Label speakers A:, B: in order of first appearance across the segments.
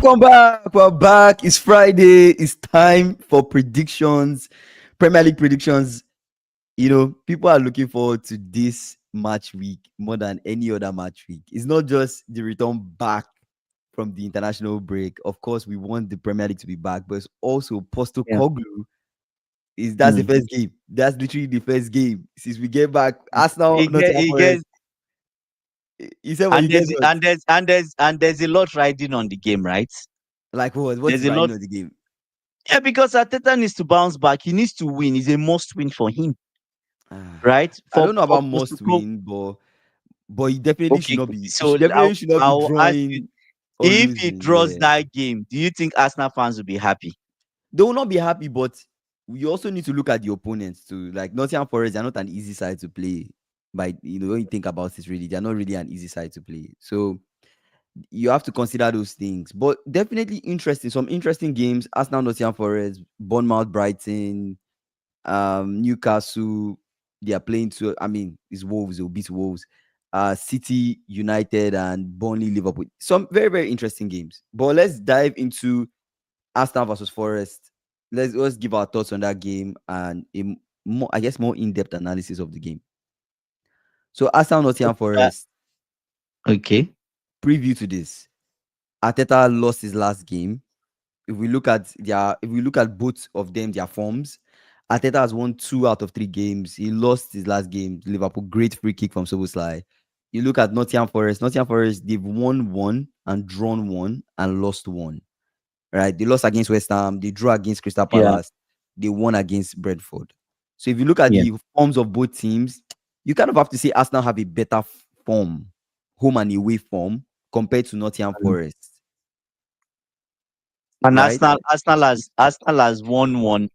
A: Welcome back. We're back. It's Friday. It's time for predictions, Premier League predictions. People are looking forward to this match week more than any other match week. It's not just the return back from the international break. Of course, we want the Premier League to be back, but it's also
B: Yeah.
A: Postecoglou. That's the
B: Mm.
A: first game. That's literally the first game since we get back. Arsenal, Nottingham
B: He
A: Forest.
B: gets
A: You said what? You get what?
B: and there's a lot riding on the game, right?
A: Like what? What
B: There's
A: is
B: a lot.
A: riding on the game?
B: Yeah, because Ateta needs to bounce back. He needs to win. It's a must win for him,
A: Ah,
B: right?
A: I
B: For
A: don't know
B: for
A: about must
B: Postecoglou.
A: win, but he definitely should
B: Okay,
A: not be. He
B: so
A: should definitely should not be
B: I'll ask you:
A: drawing or
B: if he
A: losing.
B: draws
A: Yeah,
B: that game, do you think Arsenal fans will be happy?
A: they will not be happy, but we also need to look at the opponents too. Like Nottingham Forest, they're not an easy side to play. But when you think about it, really, they're not really an easy side to play. So you have to consider those things. But definitely interesting. Some interesting games: Arsenal, Nottingham Forest, Bournemouth, Brighton, Newcastle. They are playing to. I mean, it's Wolves. They'll beat Wolves. City, United, and Burnley, Liverpool. Some very very interesting games. But let's dive into Arsenal versus Forest. Let's give our thoughts on that game and more, I guess, more in-depth analysis of the game. So Arsenal Nottingham
B: Uh,
A: Forest,
B: okay.
A: preview to this. Arteta lost his last game. If we look at both of them, their forms, Arteta has won 2 out of 3 games. He lost his last game to Liverpool. Great free kick from Szoboszlai. You look at Nottingham Forest. Nottingham Forest, they've won one and drawn one and lost one. Right? They lost against West Ham. They drew against Crystal
B: Yeah.
A: Palace. They won against Brentford. So if you look at
B: Yeah.
A: the forms of both teams, you kind of have to say Arsenal have a better form, home and away form, compared to Nottingham
B: And,
A: Forest.
B: and
A: Right?
B: Arsenal has won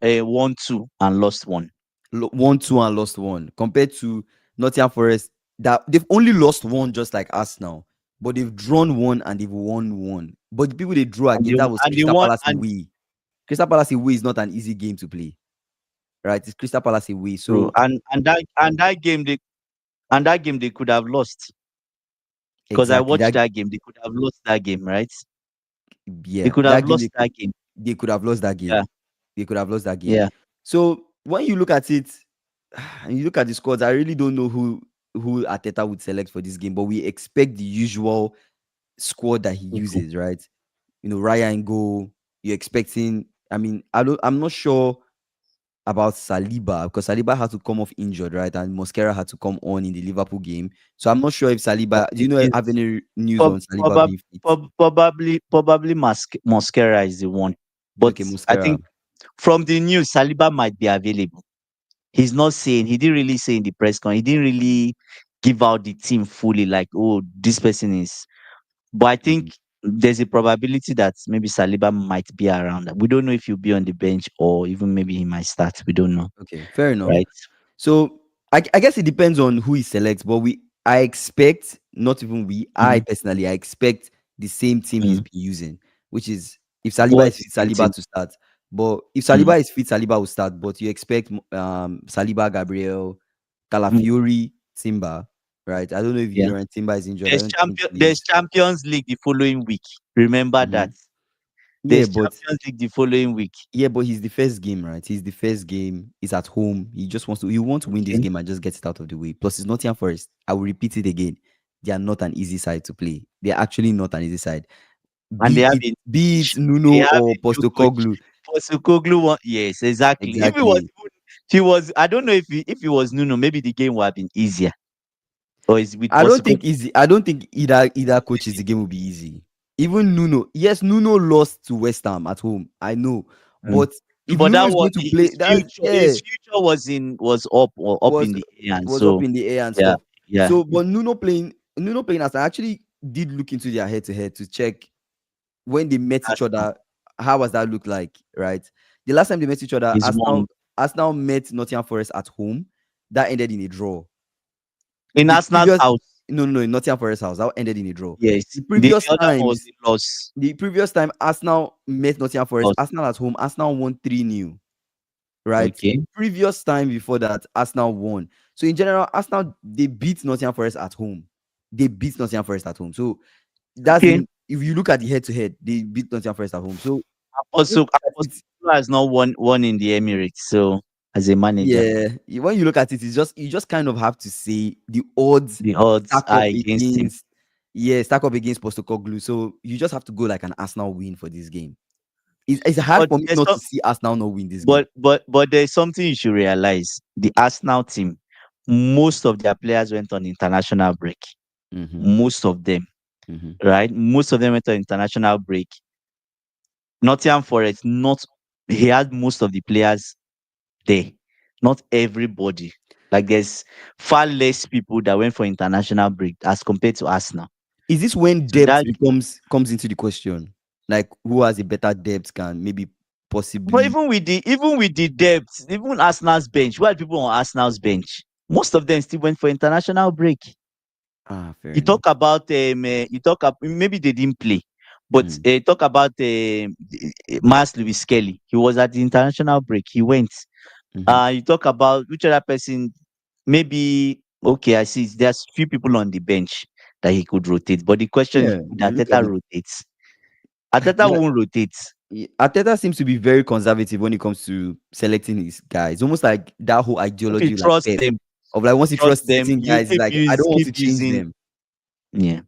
B: two and lost one.
A: Won 2 and lost 1, compared to Nottingham Forest that they've only lost 1, just like Arsenal, but they've drawn 1 and they've won 1. But the people they drew
B: And
A: against,
B: they
A: that was
B: and they
A: Crystal
B: won
A: Palace
B: and
A: away. Crystal Palace away is not an easy game to play, right? It's Crystal Palace away.
B: through
A: So
B: and that game they could have lost. Because I
A: exactly
B: watched
A: that.
B: that game. They could have lost that game, right? They
A: Yeah,
B: could have
A: that game
B: lost that game.
A: they could have lost that
B: Yeah,
A: game. They could have lost that game.
B: yeah.
A: So when you look at it and you look at the squads, I really don't know who Ateta would select for this game, but we expect the usual squad that he
B: Okay.
A: uses, right? Raya and goal. You're expecting. I mean, I'm not sure about Saliba, because Saliba had to come off injured, right? And Mosquera had to come on in the Liverpool game. So I'm not sure if Saliba. Do you know have
B: It's
A: any news on Saliba being fit?
B: probably Mosquera is the one. But
A: Okay,
B: I
A: Mosquera.
B: think from the news, Saliba might be available. He's not saying. He didn't really say in the press con. He didn't really give out the team fully, like, oh, this person is. But I think
A: Mhm.
B: there's a probability that maybe Saliba might be around. We don't know if he'll be on the bench or even maybe he might start. We don't know,
A: Okay, fair enough.
B: right?
A: So I guess it depends on who he selects, but I expect, not even I
B: Mm,
A: personally, I expect the same team he's
B: mm.
A: been using, which is if Saliba is
B: What's
A: fit,
B: the same
A: Saliba
B: team?
A: to start. But if
B: Mm,
A: Saliba is fit, Saliba will start. But you expect Saliba, Gabriel,
B: mm.
A: Calafiori, Timber, right? I don't know if
B: Yeah.
A: Laurent Timber is injured. I
B: There's
A: don't think
B: champion.
A: he
B: There's
A: is.
B: Champions League the following week. Remember that.
A: Mhm. Yeah,
B: There's
A: but
B: Champions League the following week.
A: he's the first game, right? He's the first game. He's at home. He wants to win this
B: Okay.
A: game and just get it out of the way. Plus, it's Nottingham Forest. I will repeat it again. They are not an easy side to play. They're actually not an easy side.
B: And they
A: Be
B: have
A: it
B: a
A: be it
B: they
A: Nuno
B: have
A: or
B: a new coach.
A: Postecoglou.
B: Postecoglou won. Yes, exactly. If it was
A: Exactly.
B: he was, I don't know if it was Nuno, maybe the game would have been easier. Or is with
A: I don't think
B: Postecoglou.
A: easy. I don't think either coaches the game will be easy. Even Nuno. Yes, Nuno lost to West Ham at home. I know,
B: Mm.
A: but if
B: But
A: Nuno
B: that
A: is
B: was
A: going to play,
B: his
A: that
B: future.
A: yeah,
B: His future was up
A: was
B: in the air, and
A: was up
B: so
A: in the air and
B: yeah,
A: stuff.
B: yeah.
A: So, but Nuno playing as I actually did look into their head to head to check when they met each
B: Arsenal
A: other. How was that look like? Right, the last time they met each other,
B: is one
A: Arsenal met Nottingham Forest at home. That ended in a draw.
B: in
A: The
B: Arsenal's
A: previous
B: house.
A: No, in Nottingham Forest house, that ended in a draw.
B: Yes,
A: The
B: the
A: previous
B: other one was
A: times,
B: a loss.
A: the previous time Arsenal met Nottingham Forest,
B: Loss.
A: Arsenal at home, Arsenal won 3-0. Right?
B: Okay.
A: The previous time before that, Arsenal won. So in general, Arsenal they beat Nottingham Forest at home. They beat Nottingham Forest at home. So that's
B: Okay.
A: if you look at the head-to-head, they beat Nottingham Forest at home. So when
B: Also,
A: you look at
B: Apostle
A: it,
B: has not won in the Emirates, so as a manager,
A: yeah, when you look at it, it's just you just kind of have to say the odds
B: the odds
A: stack
B: are
A: up
B: against him.
A: against, yeah, stack up against Postecoglou. So you just have to go like an Arsenal win for this game. It's hard
B: But
A: for me
B: there's
A: not
B: some,
A: to see Arsenal not win this game.
B: but there's something you should realize. The Arsenal team, most of their players went on international break.
A: Mm-hmm.
B: Most of them,
A: Mm-hmm.
B: right? Most of them went on international break. Nottingham Forest, not he had most of the players there. Not everybody. Like there's far less people that went for international break as compared to Arsenal.
A: Is this when
B: So
A: depth
B: that,
A: becomes comes into the question? Like who has a better depth can maybe
B: but
A: possibly
B: even with the depth, even Arsenal's bench, why are people on Arsenal's bench? Most of them still went for international break.
A: fair
B: You
A: enough.
B: talk about maybe they didn't play, but
A: Mm,
B: talk about Mas Lewis Kelly. He was at the international break. He went.
A: mm-hmm.
B: You talk about which other person? Maybe okay. I see. There's few people on the bench that he could rotate, but the question is,
A: Yeah,
B: would
A: you look at
B: Ateta
A: it.
B: rotates? Ateta
A: Like
B: won't rotate.
A: Arteta seems to be very conservative when it comes to selecting his guys. Almost like that whole
B: If you
A: ideology, like
B: trust
A: Pep,
B: them,
A: of like once you
B: trust
A: trust
B: them.
A: certain
B: You
A: guys, like I don't want
B: keep
A: to change
B: using.
A: them.
B: Yeah,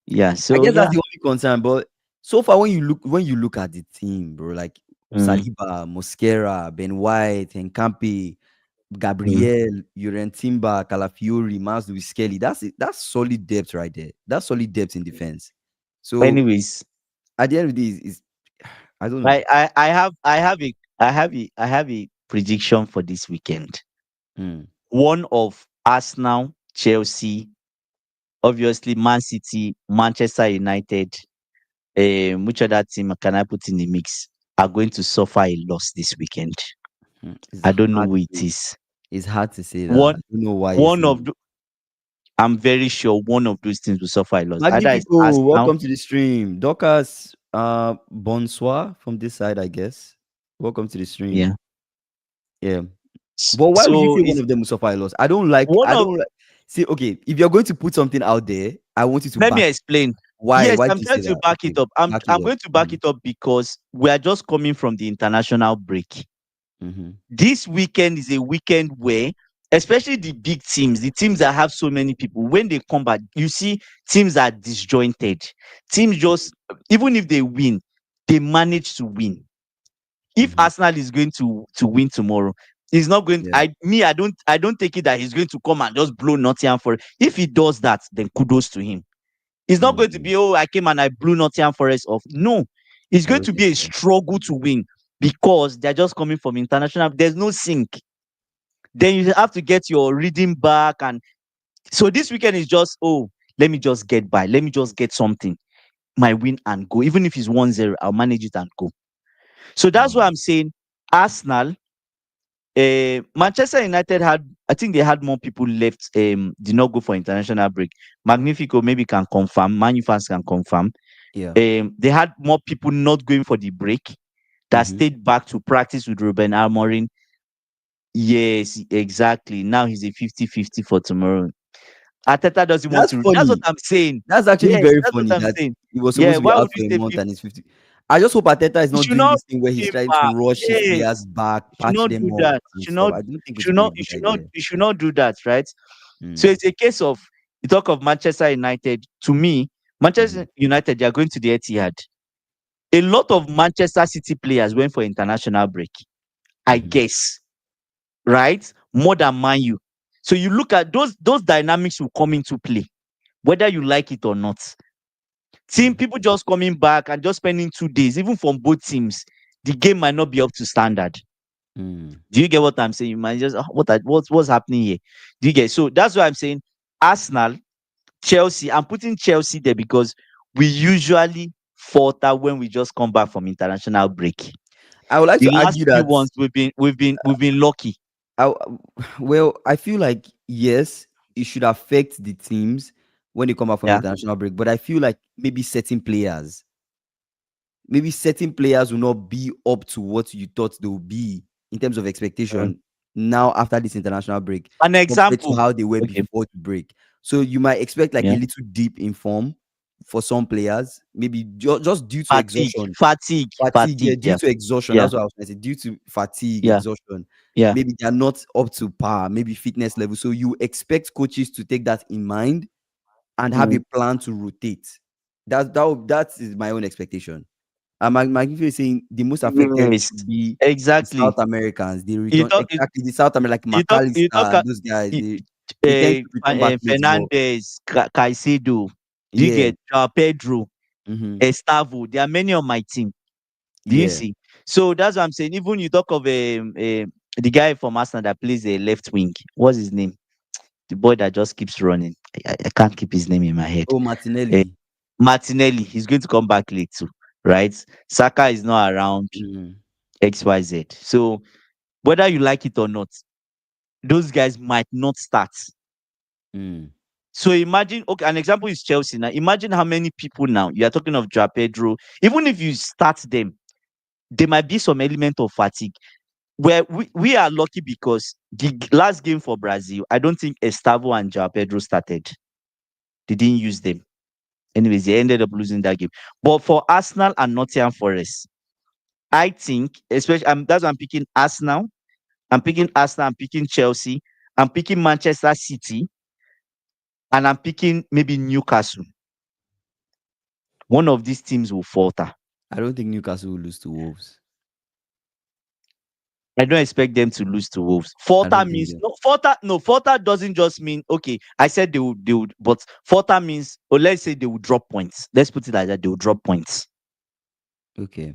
B: yeah.
A: I
B: So
A: guess that's
B: yeah.
A: the only concern. But so far, when you look at the team, bro, like
B: Mm,
A: Saliba, Mosquera, Ben White, Nkampe,
B: mm.
A: Gabriel, Uren Timber, Calafiori, Miles Lewis Kelly. That's solid depth right there. That's solid depth in defense. So
B: Anyways,
A: at the end of the day, is I don't know.
B: I have a prediction for this weekend.
A: Hmm.
B: One of Arsenal, Chelsea, obviously Man City, Manchester United. Which other team can I put in the mix? Are going to suffer a loss this weekend.
A: It's
B: I don't know
A: hard
B: who it
A: to
B: is.
A: it's hard to say that. I
B: One
A: don't know why you're
B: one
A: saying
B: of
A: it.
B: the, I'm very sure one of those teams will suffer a loss. Either it's
A: Magnifico,
B: Arsenal.
A: welcome to the stream. Dorcas, bonsoir from this side, I guess. Welcome to the stream.
B: Yeah.
A: Yeah. But why would you
B: So
A: say one
B: it's
A: of them will suffer a loss?
B: one
A: I
B: of
A: don't like see, okay, if you're going to put something out there, I want you to
B: Let me
A: back it.
B: explain.
A: Why?
B: Yes,
A: Why
B: I'm
A: do you say
B: trying to
A: that?
B: back
A: Okay,
B: it up. I'm
A: back it
B: I'm
A: up.
B: going to back it up because we are just coming from the international break.
A: Mm-hmm.
B: This weekend is a weekend where, especially the big teams, the teams that have so many people, when they come back, you see teams are disjointed. Teams just, even if they win, they manage to win. If
A: Mm-hmm.
B: Arsenal is going to win tomorrow, he's not going.
A: Yeah.
B: I don't take it that he's going to come and just blow Nottingham for it. If he does that, then kudos to him. It's not going to
A: Mm-hmm.
B: be, oh, I came and I blew Nottingham Forest off. No, it's
A: I
B: going
A: don't
B: to
A: think
B: be a
A: so.
B: struggle to win because they're just coming from international. There's no sync. Then you have to get your reading back. And so this weekend is just, oh, let me just get by. Let me just get something. My win and go. Even if it's 1-0, I'll manage it and go. So that's why
A: Mm.
B: I'm saying Arsenal, Manchester United had, I think they had more people left, did not go for international break. Magnifico maybe can confirm. Manu fans can confirm.
A: Yeah.
B: They had more people not going for the break that
A: Mm-hmm.
B: stayed back to practice with Ruben Amorim. Yes, exactly. Now he's a 50-50 for tomorrow. Arteta doesn't want
A: That's
B: to. That's what
A: funny.
B: I'm saying.
A: That's actually
B: Yes,
A: very
B: that's what
A: funny
B: I'm
A: that
B: saying.
A: he was
B: Yeah,
A: supposed to be
B: why
A: out
B: would
A: for
B: you
A: a
B: say
A: month
B: 50?
A: and he's 50. I just hope Ateta is
B: You
A: not
B: should
A: doing
B: not
A: this thing where
B: bring
A: he's
B: him
A: trying to
B: back.
A: rush his players
B: Yes,
A: back,
B: you should
A: patch
B: not
A: them
B: do
A: up
B: that.
A: and stuff. I don't think it would be a good idea.
B: You should not do that, right? So
A: Mm.
B: it's a case of, you talk of Manchester United. To me,
A: Mm-hmm.
B: Manchester United, they are going to the Etihad. A lot of Manchester City players went for international break, I
A: Mm-hmm.
B: guess, right? More than Man U. So you look at those dynamics will come into play, whether you like it or not. Team
A: Mm-hmm.
B: people just coming back and just spending 2 days, even from both teams, the game might not be up to standard.
A: Mm.
B: Do you get what I'm saying? You might just, what's happening here? Do you get? So that's why I'm saying Arsenal, Chelsea. I'm putting Chelsea there because we usually falter when we just come back from international break.
A: I would like
B: The
A: to
B: last
A: argue
B: few
A: that
B: ones we've been lucky.
A: I, well, I feel like yes, it should affect the teams when they come back from
B: Yeah.
A: international break, but I feel like maybe certain players will not be up to what you thought they would be in terms of
B: Mm.
A: expectation now after this international break
B: An
A: compared to
B: example.
A: how they were
B: Okay.
A: before the break. So you might expect like a
B: Yeah.
A: little dip in form for some players, maybe just due to
B: Fatigue,
A: exhaustion.
B: fatigue,
A: Fatigue, yeah,
B: fatigue.
A: due
B: Yeah,
A: to exhaustion.
B: yeah,
A: That's what I was trying to say. Due to fatigue,
B: yeah,
A: exhaustion,
B: yeah.
A: maybe they are not up to par, maybe fitness level. So you expect coaches to take that in mind and have a
B: Mm.
A: plan to rotate. That is my own expectation. My is saying the most affected
B: Yes,
A: should be the South
B: exactly.
A: Americans. They
B: You
A: return
B: talk, you,
A: exactly the South America, like
B: you
A: McAllister
B: talk.
A: and those guys.
B: You,
A: They tend to return back late more.
B: Fernandez, Caicedo, do you
A: Yeah.
B: get Pedro,
A: Mm-hmm.
B: Estavo? There are many on my team. Do you
A: Yeah.
B: see? So that's what I'm saying. Even you talk of the guy from Arsenal that plays a left wing. What's his name? The boy that just keeps running. I can't keep his name in my head.
A: Oh,
B: Eh,
A: Martinelli.
B: Martinelli. He's going to come back late too, right? Saka is not around.
A: Mm-hmm.
B: XYZ. So whether you like it or not, those guys might not start.
A: Mm.
B: So imagine, okay, an example is Chelsea. Now imagine how many people now you are talking of Joao Pedro. Even if you start them, there might be some element of fatigue. Where we are lucky because the last game for Brazil, I don't think Estavo and Joao Pedro started. They didn't use them. Anyways, they ended up losing that game. But for Arsenal and Nottingham Forest, I think, especially that's why I'm picking Arsenal. I'm picking Chelsea. I'm picking Manchester City, and I'm picking maybe Newcastle. One of these teams will falter.
A: I don't think Newcastle will lose to Wolves.
B: I don't expect them to lose to Wolves.
A: I
B: Falter
A: don't think
B: means
A: that.
B: no falter. No falter doesn't just mean okay. I said they would, but falter means or let's say they will drop points. Let's put it like that. They will drop points.
A: Okay.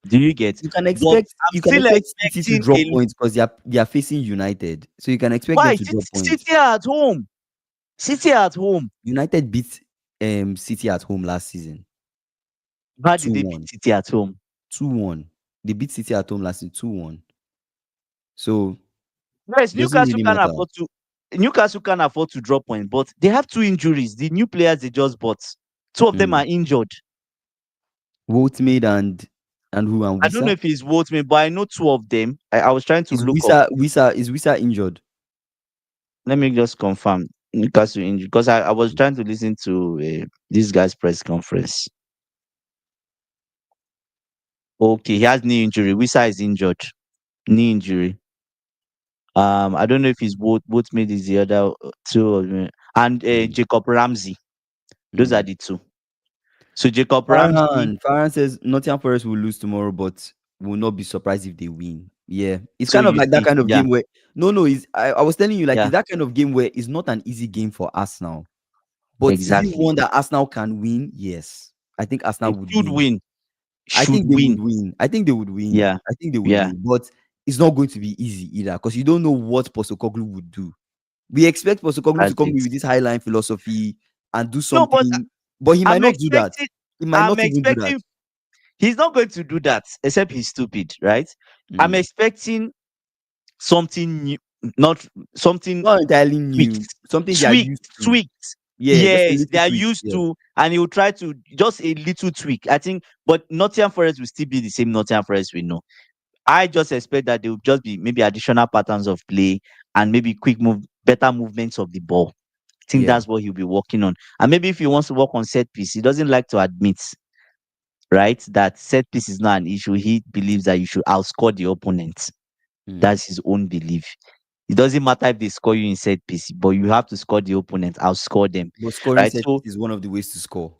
B: Do you get?
A: You can
B: But
A: expect
B: I'm
A: you can
B: still
A: expect City to
B: expecting
A: drop
B: a
A: points because they are facing United. So you can expect them
B: why
A: to drop points.
B: City are at home. City are at home.
A: United beat City at home last season.
B: How did they beat
A: 2-1.
B: City at home?
A: 2-1. They beat City at home last season 2-1. So
B: Yes,
A: it doesn't really matter.
B: Newcastle can afford to drop points, but they have two injuries. The new players they just bought, two of them
A: Mm.
B: are injured.
A: Woutmade and who and
B: I don't know
A: Wisa?
B: if it's Woutman, but I know two of them. I was trying to
A: Is
B: look up.
A: Wisa injured?
B: Let me just confirm Newcastle injury because I was trying to listen to this guy's press conference. Okay, he has knee injury. Wisa is injured, knee injury. I don't know if it's Woutman is the other two of them, and
A: Mm.
B: Jacob Ramsey. Those are
A: Mm.
B: the two. So Jacob Ramsey.
A: Farhan says Nottingham Forest will lose tomorrow, but will not be surprised if they win. Yeah, it's
B: So
A: kind of
B: you
A: like that
B: see,
A: kind of
B: yeah,
A: game where no, I was telling you like
B: yeah,
A: it's that kind of game where it's not an easy game for Arsenal. But is it
B: exactly.
A: one that Arsenal can win? Yes. I think Arsenal
B: They
A: would
B: should
A: win.
B: win.
A: I
B: Should
A: think they would
B: win.
A: win. I think they would win.
B: Yeah,
A: I think they would
B: yeah,
A: win. But it's not going to be easy either because you don't know what Postecoglou would do. We expect Postecoglou to
B: that's
A: come
B: it.
A: in with this high line philosophy and do
B: No, but
A: something, but he might
B: I'm
A: not do that.
B: expecting.
A: He might
B: I'm
A: not even do that.
B: expecting. He's not going to do that, except he's stupid, right? I'm
A: Mm.
B: expecting something new, not something
A: Not entirely
B: tweaked,
A: new, something they are
B: tweaked,
A: used to.
B: tweaked.
A: Yeah, just a
B: Yes, they
A: little
B: are
A: tweak.
B: used
A: Yeah.
B: to, and he will try to just a little tweak. I think, but Nottingham Forest will still be the same Nottingham Forest we know. I just expect that there will just be maybe additional patterns of play and maybe quick move, better movements of the ball. I think
A: Yeah.
B: that's what he'll be working on. And maybe if he wants to work on set piece, he doesn't like to admit, right, that set piece is not an issue. He believes that you should outscore the opponent.
A: Mm.
B: That's his own belief. It doesn't matter if they score you in set piece, but you have to score the opponent, outscore them.
A: But scoring
B: Right.
A: set
B: So
A: piece is one of the ways to score.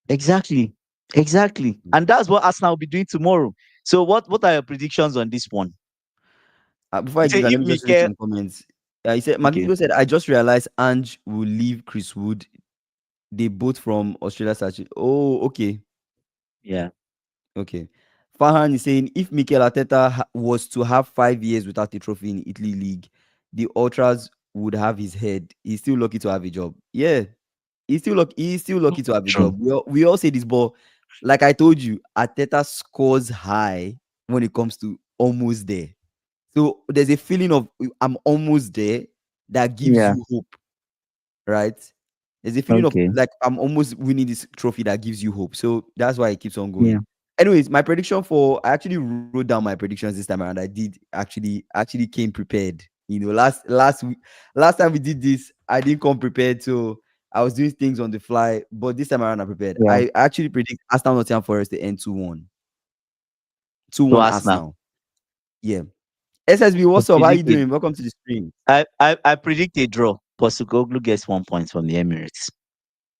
B: exactly. Exactly.
A: Mm.
B: And that's what Arsenal will be doing tomorrow. So what are your predictions on this one?
A: Before I
B: Say
A: give that, let
B: if
A: me just read
B: Mikel
A: some comments. He said,
B: okay.
A: Magnifico said, I just realized Ange will leave Chris Wood. They both from Australia. Oh, okay.
B: Yeah.
A: Okay. Farhan is saying, if Mikel Arteta was to have 5 years without a trophy in Italy League, the Ultras would have his head. He's still lucky to have a job. Yeah, he's still lucky to have a
B: True.
A: job. We all say this, but like I told you, Arteta scores high when it comes to almost there. So there's a feeling of I'm almost there that gives
B: Yeah.
A: you hope, right? There's a feeling of
B: Okay.
A: like I'm almost winning this trophy that gives you hope. So that's why it keeps on
B: Yeah.
A: going. Anyways, my prediction for I actually wrote down my predictions this time around. I did actually came prepared. Last time we did this, I didn't come prepared. So I was doing things on the fly, but this time around I prepared.
B: Yeah.
A: I actually predict Arsenal Nottingham Forest to end 2-1. Two
B: To
A: one
B: Arsenal.
A: Arsenal. Yeah. SSB,
B: I
A: what's up? How you
B: predict a
A: doing? Welcome to the stream.
B: I predict a draw. Postecoglou gets 1 point from the Emirates.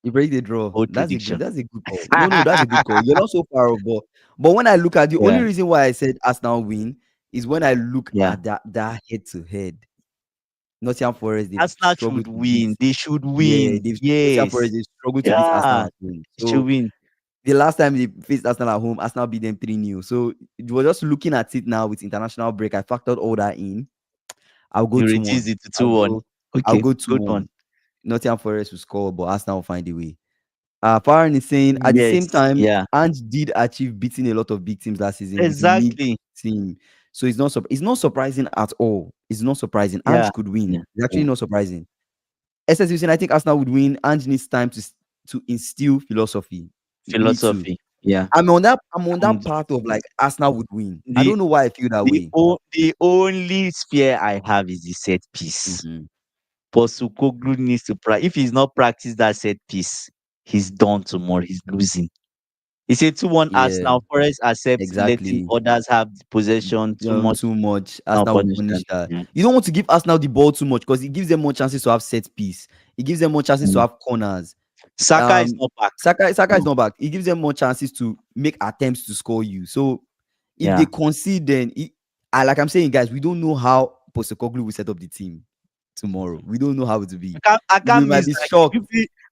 A: You break the draw.
B: Bold
A: That's a good.
B: prediction.
A: That's a good call. No, no, that's a good call. You're not so far off, but when I look at the only
B: Yeah.
A: reason why I said Arsenal win is when I look
B: Yeah.
A: at that head to head. Nottingham Forest they've
B: Arsenal
A: struggled
B: should
A: to beat.
B: win. They should
A: Yeah,
B: win.
A: they've Nottingham
B: Yes.
A: Forest they've struggled to beat Arsenal
B: Yeah.
A: at home.
B: They should
A: So
B: win.
A: the last time they faced Arsenal at home, Arsenal beat them 3-0. So it was just looking at it now with international break. I factored all that in. I'll go
B: You
A: two
B: reduce
A: one.
B: it to
A: I'll
B: 2-1.
A: go. I'll
B: Okay.
A: go two
B: Good one.
A: one. Nottingham Forest will score, but Arsenal will find a way. Farhan is saying at the same
B: Yes.
A: time,
B: Yeah.
A: Ange did achieve beating a lot of big teams last season with the mid
B: Exactly.
A: team. So it's not surprising at all. It's not surprising.
B: Yeah.
A: Ange could win.
B: Yeah.
A: It's actually
B: Yeah.
A: not surprising. SSU saying I think Arsenal would win. Ange needs time to instill philosophy. Me too.
B: Philosophy. Yeah.
A: I'm on that
B: And
A: part of like Arsenal would win. I
B: the
A: don't know why I feel that way.
B: the only fear I have is the set piece.
A: Mhm.
B: Postecoglou needs to practice. If he's not practice that set piece, he's done tomorrow. He's losing. He said 2-1
A: Yeah,
B: Arsenal. Forest accept letting
A: exactly.
B: others have the possession too much.
A: Too much.
B: Now
A: Arsenal will
B: punish
A: punish
B: them.
A: that.
B: Yeah.
A: You don't want to give Arsenal the ball too much because it gives them more chances to have set piece. It gives them more chances to
B: Mm.
A: have corners.
B: Saka is not back.
A: Saka is
B: No.
A: not back. It gives them more chances to make attempts to score you. So if they
B: Yeah.
A: concede, then like I'm saying, guys, we don't know how Postecoglou will set up the team tomorrow. We don't know how it will be.
B: I
A: We
B: can't
A: might
B: miss
A: be
B: that game.
A: shocked.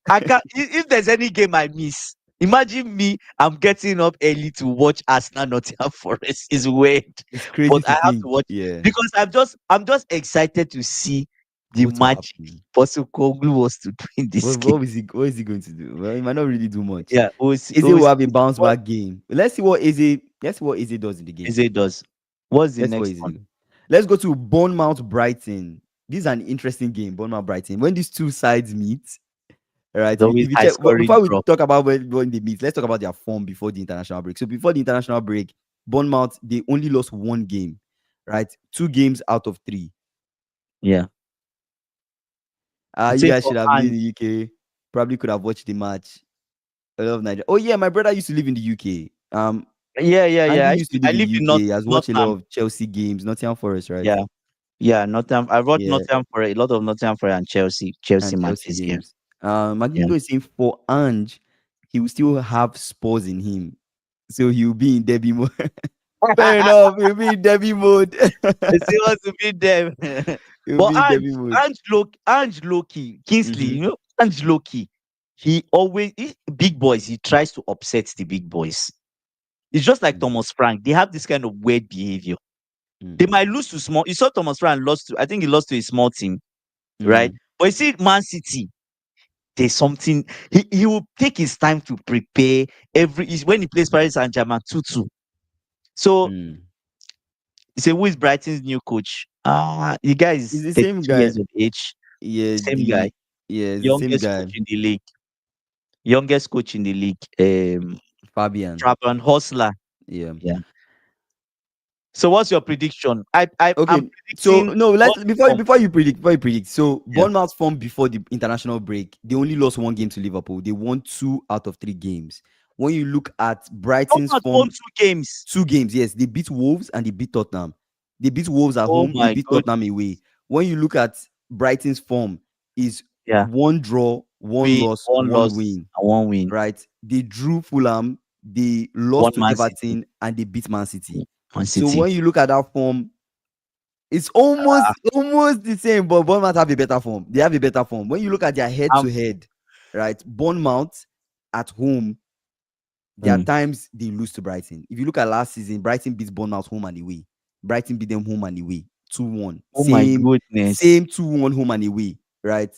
B: I can't if there's any game I miss. Imagine me, I'm getting up early to watch Arsenal Nottingham Forest. It's weird.
A: It's crazy
B: But I
A: to
B: have to
A: think.
B: watch
A: Yeah,
B: because I'm just excited to see the
A: what will
B: magic
A: happen?
B: Postecoglou was to do in this game.
A: What is he going to do? Well, he might not really do much.
B: Yeah,
A: Eze will have a bounce back game. Let's see what Eze does in the game.
B: Eze does. What's the
A: Let's see what
B: next
A: Eze
B: one?
A: do. Let's go to Bournemouth Brighton. This is an interesting game, Bournemouth Brighton. When these two sides meet, right?
B: It's always
A: If you
B: high
A: check
B: scoring
A: before we
B: drop.
A: talk about when they meet, let's talk about their form before the international break. So before the international break, Bournemouth they only lost one game, right? 2 games out of 3.
B: Yeah.
A: You
B: Say
A: guys
B: for
A: should have been in
B: and
A: the UK. Probably could have watched the match. I love Nigeria. Oh yeah, my brother used to live in the UK.
B: yeah.
A: Andy used to
B: I
A: live in the
B: live in
A: UK. He has watched a lot
B: Nottingham.
A: of Chelsea games, Nottingham Forest, right?
B: Yeah. Yeah, Nottingham. I wrote
A: Yeah,
B: Nottingham for a lot of Nottingham for and Chelsea
A: and Chelsea
B: matches. Yeah.
A: games.
B: Yeah.
A: Magnifico is saying for Ange, he will still have spurs in him, so he'll be in Derby mode. Fair enough, he'll be in Derby mode.
B: He still wants to beat them.
A: He'll
B: But
A: be in Derby mode.
B: Ange Loki, Kingsley,
A: Mm-hmm.
B: Ange Loki, big boys, he tries to upset the big boys. It's just like Thomas Frank. They have this kind of weird behavior. They might lose to small. You saw Thomas Frank lost to, I think he lost to a small team, right?
A: Mm-hmm.
B: But you see, Man City, there's something he will take his time to prepare when he plays Paris Saint-Germain 2-2. So
A: Mm.
B: you say, who is Brighton's new coach? The guy
A: It's
B: is
A: the same
B: 32
A: guy.
B: years of age.
A: Yeah,
B: Same guy.
A: it's the same
B: Youngest
A: guy,
B: coach in the league. Youngest coach in the league.
A: Fabian.
B: Fabian Hostler.
A: Yeah.
B: Yeah. So what's your prediction? I'm
A: Okay, so
B: predicting
A: no,
B: one
A: let's
B: from
A: before you predict. So
B: yeah.
A: Bournemouth form before the international break, they only lost 1 game to Liverpool. They won 2 out of 3 games. When you look at Brighton's
B: Not won
A: form,
B: 2 games.
A: 2 games, yes, they beat Wolves and they beat Tottenham. They beat Wolves at
B: Oh
A: home, they
B: my
A: beat Tottenham
B: goodness.
A: away. When you look at Brighton's form, is
B: Yeah.
A: 1 draw, 1
B: We
A: loss,
B: one
A: 1
B: loss
A: win,
B: and one win.
A: right? They drew Fulham, they
B: One
A: lost to
B: Man City.
A: Everton, and they beat Man City.
B: Man
A: So
B: City.
A: when you look at that form, it's almost the same, but Bournemouth have a better form. They have a better form. When you look at their head
B: Um,
A: to head, right? Bournemouth at home, there are
B: mm.
A: times they lose to Brighton. If you look at last season, Brighton beats Bournemouth home and away. Brighton beat them home and away. 2-1.
B: Oh my
A: Same
B: goodness.
A: 2-1 home and away, right?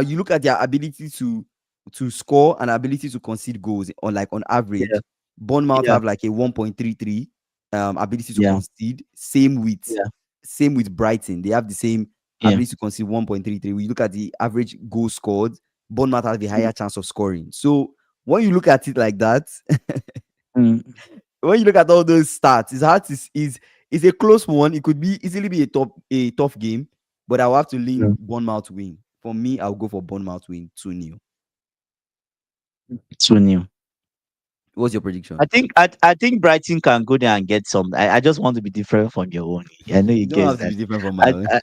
A: You look at their ability to score and ability to concede goals on
B: Yeah.
A: average. Bournemouth
B: Yeah.
A: have like a 1.33 ability to
B: Yeah.
A: concede. Same with Brighton. They have the same
B: Yeah.
A: ability to concede 1.33. We look at the average goal scored. Bournemouth has a
B: Mm.
A: higher chance of scoring. So when you look at it like that,
B: Mm.
A: when you look at all those stats, it's hard to is a close one. It could be easily be a tough game, but I will have to lean
B: Mm.
A: Bournemouth win. For me, I'll go for Bournemouth win 2-0.
B: 2-0.
A: What's your
B: I
A: prediction?
B: think I think Brighton can go there and get some. I just want to be different from your own. I know you
A: You don't
B: guess
A: have to
B: that.
A: be different from my
B: I
A: own.
B: I,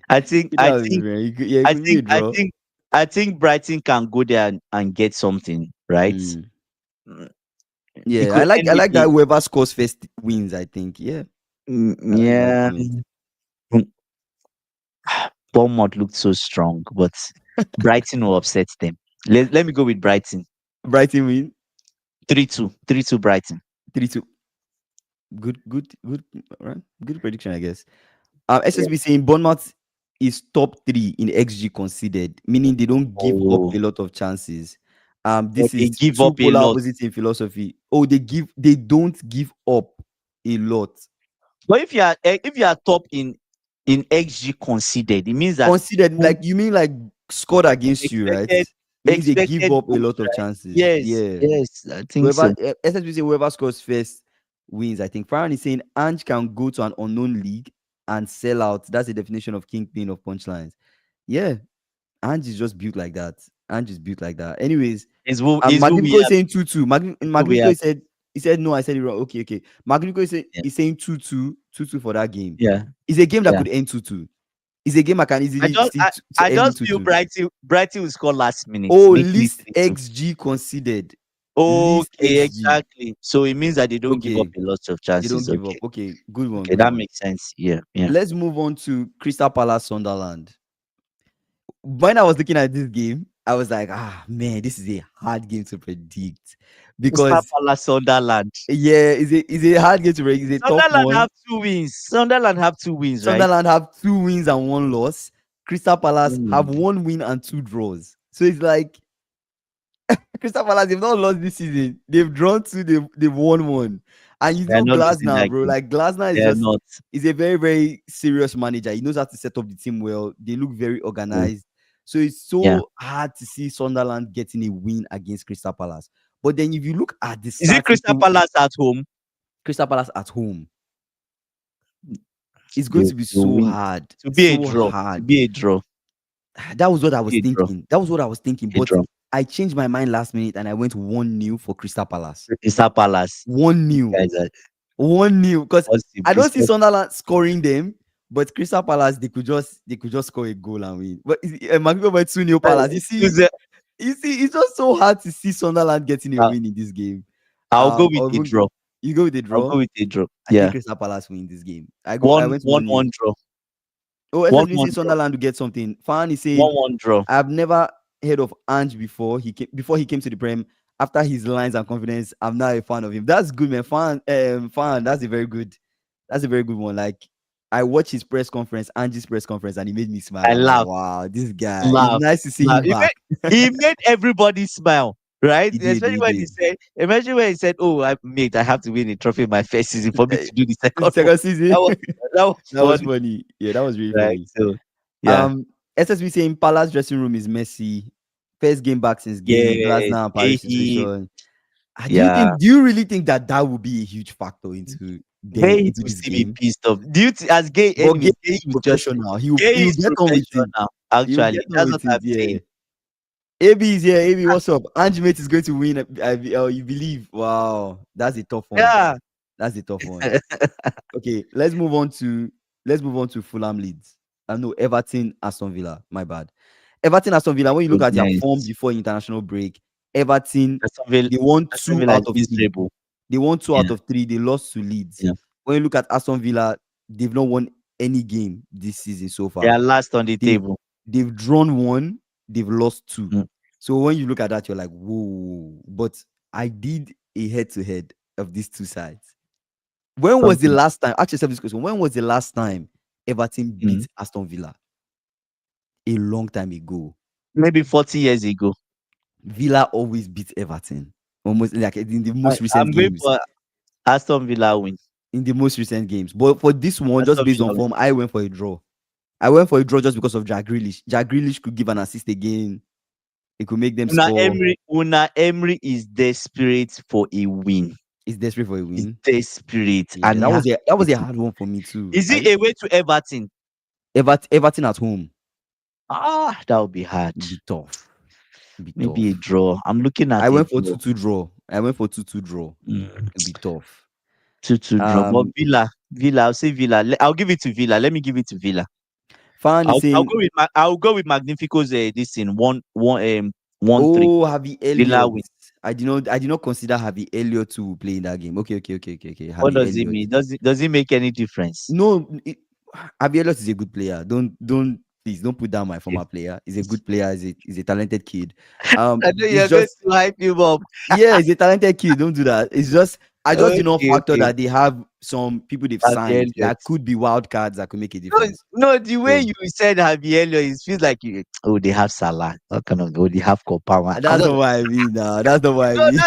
B: I think
A: You
B: I
A: don't have to be
B: think
A: different. Yeah, it
B: I
A: could be a
B: think I
A: draw.
B: think I think Brighton can go there and get something, right?
A: Mm.
B: Mm, It
A: Yeah,
B: could
A: I
B: end
A: like that
B: maybe.
A: whoever scores first wins, I think. Yeah, I like that
B: Yeah.
A: comment.
B: Mm, Bournemouth looked so strong, but Brighton will upset them. Let me go with Brighton.
A: Brighton win
B: 3-2. 3-2 Brighton.
A: 3-2. Good, right? Good prediction, I guess.
B: Yeah.
A: SSB saying Bournemouth is top three in XG conceded, meaning they don't give up
B: Oh,
A: a lot of chances.
B: but
A: This
B: they
A: is
B: give
A: two
B: up a
A: polar
B: lot.
A: opposites in philosophy. Oh, they don't give up a lot.
B: But if you are top in XG conceded, it means that
A: Considered,
B: you
A: like, you mean like scored against you, right?
B: expected
A: Means they give up a
B: goals,
A: lot of
B: right?
A: chances.
B: Yes,
A: Yeah.
B: yes, I think
A: Whoever
B: so.
A: SSB say whoever scores first wins. I think Farhan is saying Ange can go to an unknown league and sell out. That's the definition of kingpin of punchlines. Yeah, Ange is just built like that. Ange is built like that. Anyways,
B: Is who we
A: Magnifico is
B: have.
A: saying 2-2.
B: Is who we
A: Magnifico
B: have.
A: he said no, I said it wrong. Okay. Magnifico
B: Yeah,
A: is saying 2-2, 2-2 for that game.
B: yeah,
A: It's a game that
B: yeah.
A: could end 2-2. It's a game I can
B: I
A: easily
B: just
A: see
B: I, I
A: ending
B: just feel
A: 2-2.
B: Brighton will score last minute,
A: Oh,
B: making it
A: least
B: 3-2.
A: XG considered. Least
B: Okay,
A: XG.
B: exactly. So it means that they don't give up
A: Okay.
B: a lot of
A: They don't
B: chances.
A: give up.
B: Okay,
A: Okay. Good one.
B: okay,
A: Good
B: that
A: one.
B: makes sense. Yeah, yeah.
A: Let's move on to Crystal Palace Sunderland. When I was looking at this game, I was like, man, this is a hard game to predict
B: Crystal
A: because
B: Palace, Sunderland.
A: yeah, it's a hard game to predict. It's a tough
B: Sunderland
A: one.
B: have 2 wins. Sunderland have 2 wins, right?
A: Sunderland have 2 wins and 1 loss. Crystal Palace have
B: Mm.
A: 1 win and 2 draws. So it's like Crystal Palace, they've not lost this season. They've drawn two, they've won one. And you
B: They are
A: know
B: not losing
A: Glasner,
B: that
A: bro.
B: game.
A: Like Glasner
B: They
A: is
B: are
A: just
B: not.
A: is a very, very serious manager. He knows how to set up the team well. They look very
B: Yeah.
A: organized. So it's
B: Yeah.
A: so hard to see Sunderland getting a win against Crystal Palace. But then if you look at the
B: Is it Crystal
A: statistical
B: Palace at home?
A: Crystal Palace at home, it's going
B: They
A: to be
B: will
A: so
B: win.
A: hard.
B: To be a
A: So
B: draw. To
A: hard.
B: be a draw.
A: That was what I
B: To
A: was
B: be a draw.
A: thinking. That was what I was thinking.
B: A
A: But
B: draw.
A: I changed my mind last minute and I went 1-0 for Crystal Palace.
B: Crystal Palace.
A: One
B: You
A: new,
B: guys are
A: 1-0. Because
B: possible.
A: I don't
B: It's
A: see Sunderland scoring them, but Crystal Palace they could just score a goal and win. But my people went 2-0 Palace. You see, it's just so hard to see Sunderland getting a
B: uh,
A: win in this game.
B: I'll go with
A: Or
B: a
A: even
B: draw.
A: you go with the
B: I'll
A: draw.
B: go with a draw.
A: I think
B: Yeah.
A: Crystal Palace win this game. I
B: One
A: went
B: one
A: 1-0.
B: one draw.
A: Oh,
B: One
A: SSB
B: one
A: say
B: draw.
A: Sunderland to get something. Fan is saying
B: 1-1 draw.
A: I've never heard of Ange before he came to the Prem. After his lines and confidence, I'm now a fan of him. That's good, man. Fan. That's a very good one. Like I watched his press conference, Ange's press conference, and he made me smile.
B: I
A: I'm like,
B: laugh.
A: wow, this guy. It's
B: Laugh.
A: nice to see
B: Laugh.
A: him back.
B: He made everybody smile, right?
A: He did.
B: Especially
A: He
B: when he
A: did.
B: said, imagine when he said, "Oh, I have to win a trophy in my first season for me
A: Eh,
B: to do the
A: the
B: second one."
A: second season,
B: That was that was
A: that was
B: funny,
A: funny. Yeah, that was really
B: right?
A: funny.
B: So, yeah,
A: Um, SSB saying Palace dressing room is messy. First game back since Gay,
B: yes,
A: Glasner, and Paris
B: he,
A: situation.
B: yeah.
A: Do you really think that would be a huge factor into them
B: Gay
A: into
B: will
A: this
B: still be
A: game?
B: pissed off. As gay,
A: But Gay
B: anyways, gay
A: is
B: will just
A: professional.
B: gay
A: He'll
B: is
A: get on with it.
B: professional.
A: He'll
B: Actually,
A: get on
B: that's
A: with
B: what I'm
A: it. Yeah.
B: saying.
A: AB is here. AB, what's up? Ange is going to win. You believe? Wow, that's a tough one.
B: Yeah.
A: That's a tough one. Okay, let's move on to Fulham Leeds. I know Everton, Aston Villa. My bad. Everton, Aston Villa. When you
B: So
A: look at their form
B: nice.
A: before international break, Everton
B: Aston Villa,
A: they won
B: Aston
A: two
B: Villa
A: out
B: is
A: of three.
B: miserable.
A: They won two
B: Yeah,
A: out of three. They lost to Leeds.
B: yeah.
A: When you look at Aston Villa, they've not won any game this season so
B: They
A: far.
B: are last on the
A: They've
B: table.
A: they've drawn one, they've lost two.
B: Mm,
A: So when you look at that, you're like, whoa. But I did a head-to-head of these two sides. When was the
B: okay.
A: last time? Ask yourself this question. When was the last time Everton
B: Mm.
A: beat Aston Villa? A long time ago.
B: Maybe 40 years ago.
A: Villa always beat Everton. Almost like in the most
B: I'm
A: recent
B: going
A: games.
B: for Aston Villa win.
A: In the most recent games. But for this one, just
B: Aston
A: based on
B: Villa win.
A: form, I went for a draw. I went for a draw just because of Jack Grealish. Jack Grealish could give an assist again. It could make them score.
B: Una Emery is desperate for a win.
A: He's desperate for a
B: He's
A: win.
B: desperate,
A: Yeah,
B: and he
A: that was
B: has
A: a
B: to
A: that was
B: get
A: a
B: it.
A: hard one for me too.
B: Is it away to Everton?
A: Everton at home
B: That would be hard.
A: would be tough. It'll be
B: Maybe a
A: tough.
B: draw. I'm looking
A: I
B: at a
A: went for
B: draw.
A: 2-2 draw. I went for 2-2 draw.
B: Mm.
A: It'll be tough.
B: 2-2 draw. But
A: Um,
B: Villa. I'll say Villa. I'll give it to Villa. Let me give it to Villa.
A: Fan is
B: I'll
A: saying,
B: go with I'll go with Magnifico's this thing 1-3
A: "Oh, Harvey
B: Villa
A: Elliott."
B: win.
A: I did not consider Harvey Elliott to play in that game. Okay, okay, okay, okay, okay.
B: What
A: Harvey
B: does it
A: Elliott.
B: mean? Does it make any difference?
A: No, Harvey Elliott is a good player. Don't please don't put down my
B: Okay.
A: former player. He's a good player. He's a talented kid.
B: I know
A: It's
B: you're going
A: just
B: to hype him up.
A: yeah, he's a talented kid. Don't do that. It's just I just did not
B: Okay,
A: factor
B: okay.
A: that they have some people they've
B: Harvey
A: signed
B: Elliott.
A: that could be wild cards that could make a
B: No,
A: difference.
B: no, the way
A: So
B: you said Harvey Elliott, it feels like oh, they have Salah. What kind of they have Kopama.
A: that's not what I mean. That's not what I
B: No,
A: mean.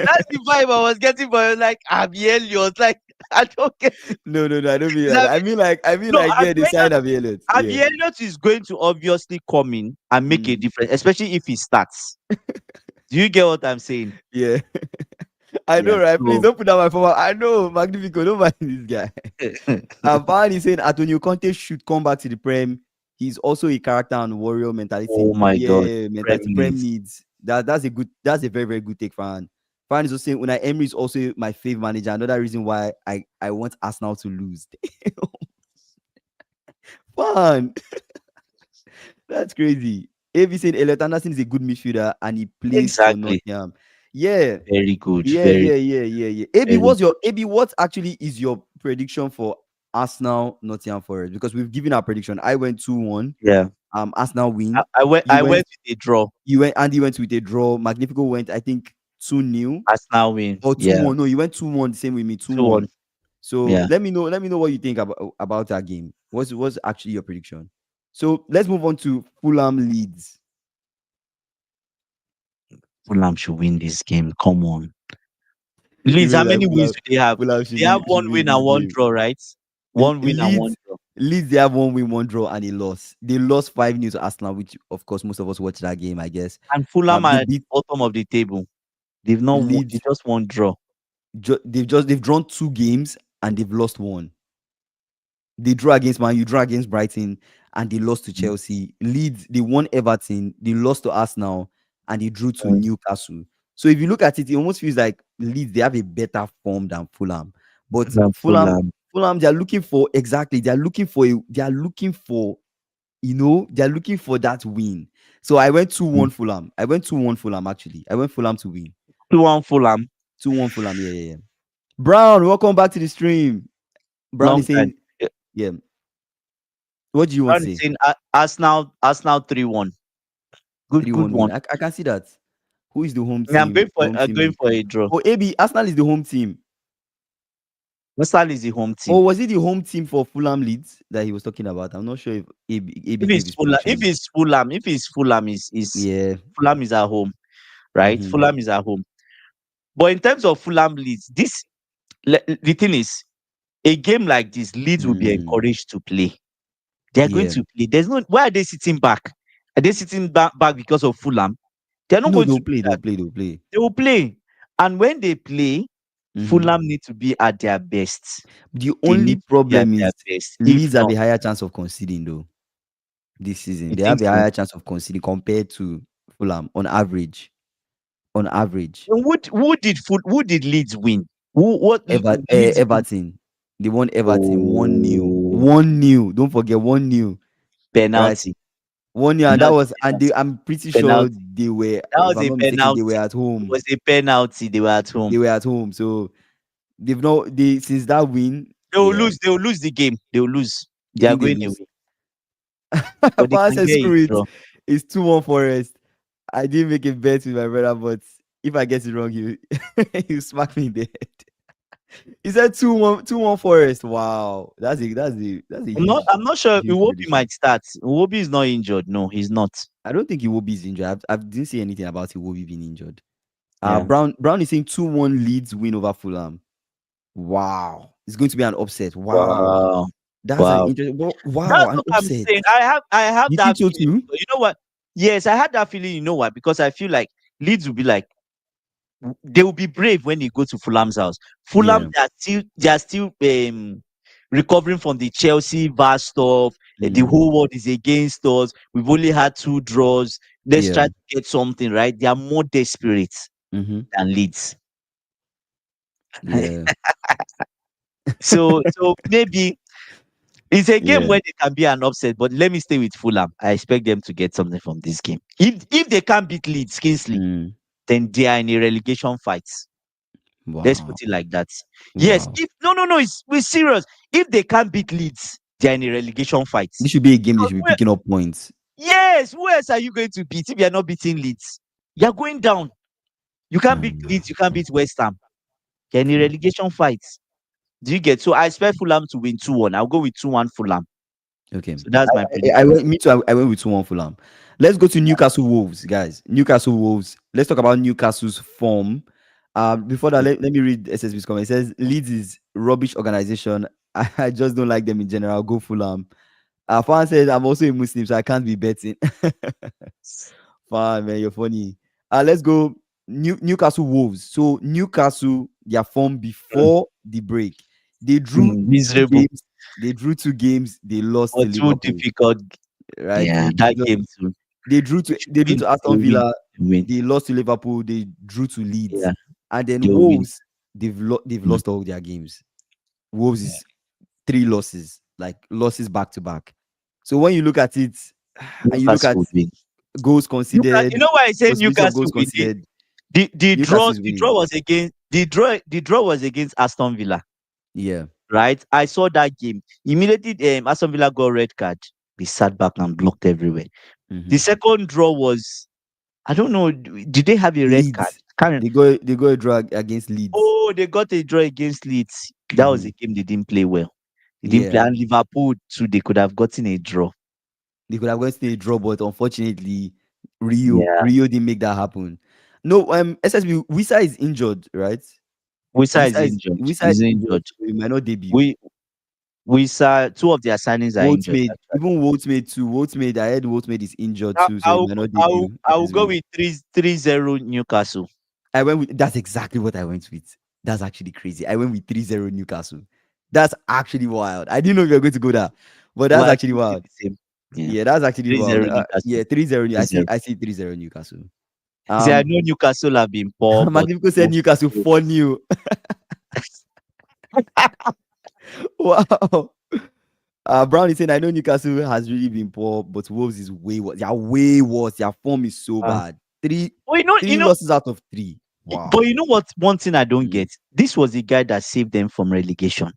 B: that's the vibe I was getting, but like Harvey Elliott, like I don't get it.
A: No, no, no. I don't mean
B: Is
A: like that.
B: Harvey- no,
A: I mean like yeah, they signed Harvey Elliott. Yeah.
B: Harvey Elliott is going to obviously come in and make a
A: Mm,
B: difference, especially if he starts. Do you get what I'm saying?
A: yeah. I
B: Yeah.
A: know, right? Please
B: So
A: don't put down my former. I know, Magnifico. Don't mind this guy. Van is saying Antonio Conte should come back to the Prem. He's also a character and warrior mentality.
B: oh my god,
A: Yeah, mentality Prem
B: Premier
A: needs. That's a very, very good take, Fan. Fan is also saying Unai Emery is also my favorite manager. Another reason why I want Arsenal to lose. Fan, that's crazy. AB said Elliot Anderson is a good midfielder and he plays for
B: exactly.
A: Nottingham. Yeah,
B: Very good.
A: yeah,
B: Very,
A: yeah, yeah, yeah, yeah. AB,
B: very.
A: what actually is your prediction for Arsenal Nottingham Forest? Because we've given our prediction. I went 2-1.
B: Yeah.
A: Arsenal
B: I,
A: win.
B: I went.
A: You
B: I
A: went
B: went with a draw.
A: Andy went with a draw. Magnifico went, I think, 2-0
B: Arsenal win.
A: or
B: Yeah.
A: 2-1. No, you went 2-1, the same with me,
B: 2-1.
A: 2-1. So
B: Yeah.
A: let me know what you think about that game. What's actually your prediction? So let's move on to Fulham Leeds.
B: Fulham should win this game. Come on.
A: You
B: Leeds, how
A: really like
B: many wins
A: Fulham?
B: do they have?
A: Fulham
B: They have
A: should
B: one
A: win
B: win
A: this
B: and one
A: game.
B: draw, right? One win and one
A: Leeds,
B: draw.
A: Leeds, they have 1 win, 1 draw, and a loss. They lost 5-0 to Arsenal, which of course most of us watched that game, I guess.
B: And Fulham
A: They
B: are at the
A: beat
B: bottom of the table. They've not won, they
A: Leeds.
B: just won draw.
A: They've drawn 2 games and they've lost one. They draw against Man, you draw against Brighton, and they lost to
B: Mm.
A: Chelsea. Leeds, they won Everton, they lost to Arsenal, and they drew to
B: Mm.
A: Newcastle. So if you look at it, it almost feels like Leeds they have a better form than Fulham. But
B: Than Fulham.
A: Fulham, they are looking for exactly. They're looking for that win. So I went 2-1
B: Mm.
A: Fulham. I went 2-1 Fulham actually. I went Fulham to win.
B: 2-1 Fulham.
A: 2-1 Fulham. Yeah, yeah, yeah. Brown, welcome back to the stream. Brown
B: Long
A: is
B: time.
A: saying, yeah. What do you want
B: Brown
A: to
B: is
A: say?
B: saying Arsenal 3-1. Good
A: 3-1 win.
B: one.
A: I can see that. Who is the home
B: Yeah, I'm
A: team? Home team
B: going
A: lead.
B: for a draw.
A: Oh, AB, Arsenal is the home team.
B: Arsenal is the home team.
A: Or was it the home team for Fulham Leeds that he was talking about? I'm not sure if AB
B: If
A: gave
B: it's
A: his
B: Fulham,
A: prediction.
B: if it's Fulham is
A: Yeah.
B: Fulham is at home, right?
A: Mm-hmm.
B: Fulham is at home. But in terms of Fulham Leeds, the thing is, a game like this, Leeds will be
A: Mm,
B: encouraged to play. They are going
A: yeah.
B: to play. There's no why are they sitting back? Are they sitting back because of Fulham? They're not
A: No,
B: going to
A: they'll
B: do
A: play.
B: that.
A: They'll play. They'll play.
B: They will play. And when they play,
A: Mm-hmm.
B: Fulham need to be at their best.
A: The
B: They
A: only
B: need to be at
A: problem
B: their
A: is
B: best. If
A: Leeds have
B: not,
A: a higher chance of conceding though this season.
B: you
A: They
B: think
A: have a
B: so?
A: higher chance of conceding compared to Fulham on average. On average.
B: And who did Leeds win? What Leeds win?
A: Everton. They won Everton 1-0.
B: Oh,
A: 1-0. Don't forget 1-0. Right?
B: penalty.
A: 1-0.
B: And
A: And that
B: that's
A: was
B: a
A: and
B: penalty.
A: I'm pretty sure
B: Penalty.
A: they were,
B: That
A: if
B: was
A: I'm
B: a
A: not mistaken, they
B: penalty.
A: were at
B: It
A: home.
B: was a penalty. They were at home.
A: They were at home. So they've not they since that win,
B: They will
A: yeah.
B: lose. They will lose the game. They will lose.
A: You
B: They are
A: think they
B: going
A: lose?
B: away. But they
A: Power
B: can
A: says
B: get a
A: screw it.
B: draw.
A: It's 2-1 Forest. I didn't make a bet with my brother, but if I get it wrong, you you smack me in the head. He said 2-1 Forest. Wow. That's a huge,
B: I'm not sure
A: huge
B: Iwobi
A: prediction.
B: might start. Iwobi is not injured. No, he's not.
A: I don't think Iwobi is injured. I didn't say anything about Iwobi being injured.
B: Yeah.
A: Brown is saying 2-1 Leeds win over Fulham. Wow. It's going to be an upset. Wow.
B: Wow.
A: That's an
B: Wow.
A: interesting wow,
B: That's
A: an
B: what I'm
A: upset.
B: saying. I have
A: You think
B: that
A: so
B: feeling.
A: too?
B: Because you know what? Yes, I had that feeling. You know what? Because I feel like Leeds will be like they will be brave when they go to Fulham's house. Fulham,
A: Yeah.
B: they are still recovering from the Chelsea VAR stuff. The
A: Mm,
B: whole world is against us. We've only had 2 draws. Let's
A: Yeah.
B: try to get something, right? They are more desperate
A: Mm-hmm.
B: than Leeds.
A: Yeah.
B: So maybe it's a game
A: Yeah.
B: where they can be an upset, but let me stay with Fulham. I expect them to get something from this game. If they can't beat Leeds, Kingsley,
A: Mm.
B: then they are in a relegation fight. Let's
A: Wow.
B: put it like that. Yes,
A: Wow.
B: if no, we're serious. If they can't beat Leeds, they're in a relegation fight.
A: This should be a game they
B: Because
A: should be picking up points.
B: yes, who else are you going to beat if you're not beating Leeds? You're going down. You can't beat Leeds, you can't beat West Ham. You're in a
A: True.
B: relegation fight. Do you get? So I expect Fulham to win 2-1. I'll go with 2-1 Fulham.
A: Okay.
B: So that's my
A: I
B: prediction.
A: went. Me too. I went with 2-1 Fulham. Let's go to Newcastle Wolves, guys. Newcastle Wolves. Let's talk about Newcastle's form. Before that, let me read SSB's comment. It says Leeds is rubbish organization. I just don't like them in general. Go Fulham. Fan said I'm also a Muslim, so I can't be betting. Fine, man, you're funny. Let's go. Newcastle Wolves. So Newcastle, their form
B: Mm,
A: before the break, they drew two
B: miserable,
A: games. They drew 2 games. They lost
B: but
A: to
B: too
A: Liverpool.
B: difficult.
A: Right?
B: Yeah, that game too. If
A: They
B: you
A: drew
B: win,
A: to Aston
B: you win,
A: Villa.
B: you win.
A: They lost to Liverpool. They drew to Leeds,
B: Yeah,
A: and then
B: you win.
A: Wolves. They've
B: Mm.
A: lost all their games. Wolves is 3 losses, like losses back to back. So when you look at it, and you look
B: Newcastle
A: at
B: would win.
A: goals
B: Newcastle, you
A: conceded,
B: know why I say
A: possibility of
B: Newcastle
A: goals
B: win?
A: conceded,
B: The
A: Newcastle
B: draw
A: is
B: the draw
A: winning.
B: was against the draw was against Aston Villa,
A: Yeah.
B: right? I saw that game. Immediately Aston Villa got red card. They sat back and blocked everywhere. The
A: Mm-hmm.
B: second draw was I don't know, did they have a red card?
A: Leeds.
B: Can't
A: They go a drag against Leeds.
B: Oh, they got a draw against Leeds. That was
A: Mm-hmm.
B: a game they didn't play well. They didn't play,
A: Yeah.
B: and Liverpool too. They could have gotten a draw.
A: They could have gone to a draw, but unfortunately,
B: Yeah,
A: Rio didn't make that happen. No, SSB Wisa is injured, right?
B: Wisa is injured.
A: Wisa is
B: He's
A: injured,
B: injured.
A: so he might not debut.
B: We we saw two of their signings are
A: What's
B: injured.
A: made
B: Actually,
A: even What's made too. What's made I heard What's made is injured too, so he might not debut.
B: I will go
A: SSB.
B: with 3-0 Newcastle.
A: I went with that's exactly what I went with. That's actually crazy. I went with 3-0 Newcastle. That's actually wild. I didn't know you were going to go there, but that's
B: Well, I
A: actually
B: think it's
A: wild.
B: the same. Yeah,
A: Yeah, that's actually wild.
B: 3-0 Newcastle.
A: Yeah, 3-0. I see
B: 3-0.
A: 3-0 Newcastle.
B: See, I
A: Um
B: know Newcastle have been poor, but
A: Magnifico said
B: oh,
A: Newcastle
B: oh.
A: 4-0. Wow. Brown is saying I know Newcastle has really been poor, but Wolves is way worse. They are way worse. Their form is so
B: Uh,
A: bad. Three
B: but
A: three losses out of three.
B: but
A: Wow.
B: you know what? One thing I don't
A: Mm,
B: get. This was the guy that saved them from relegation.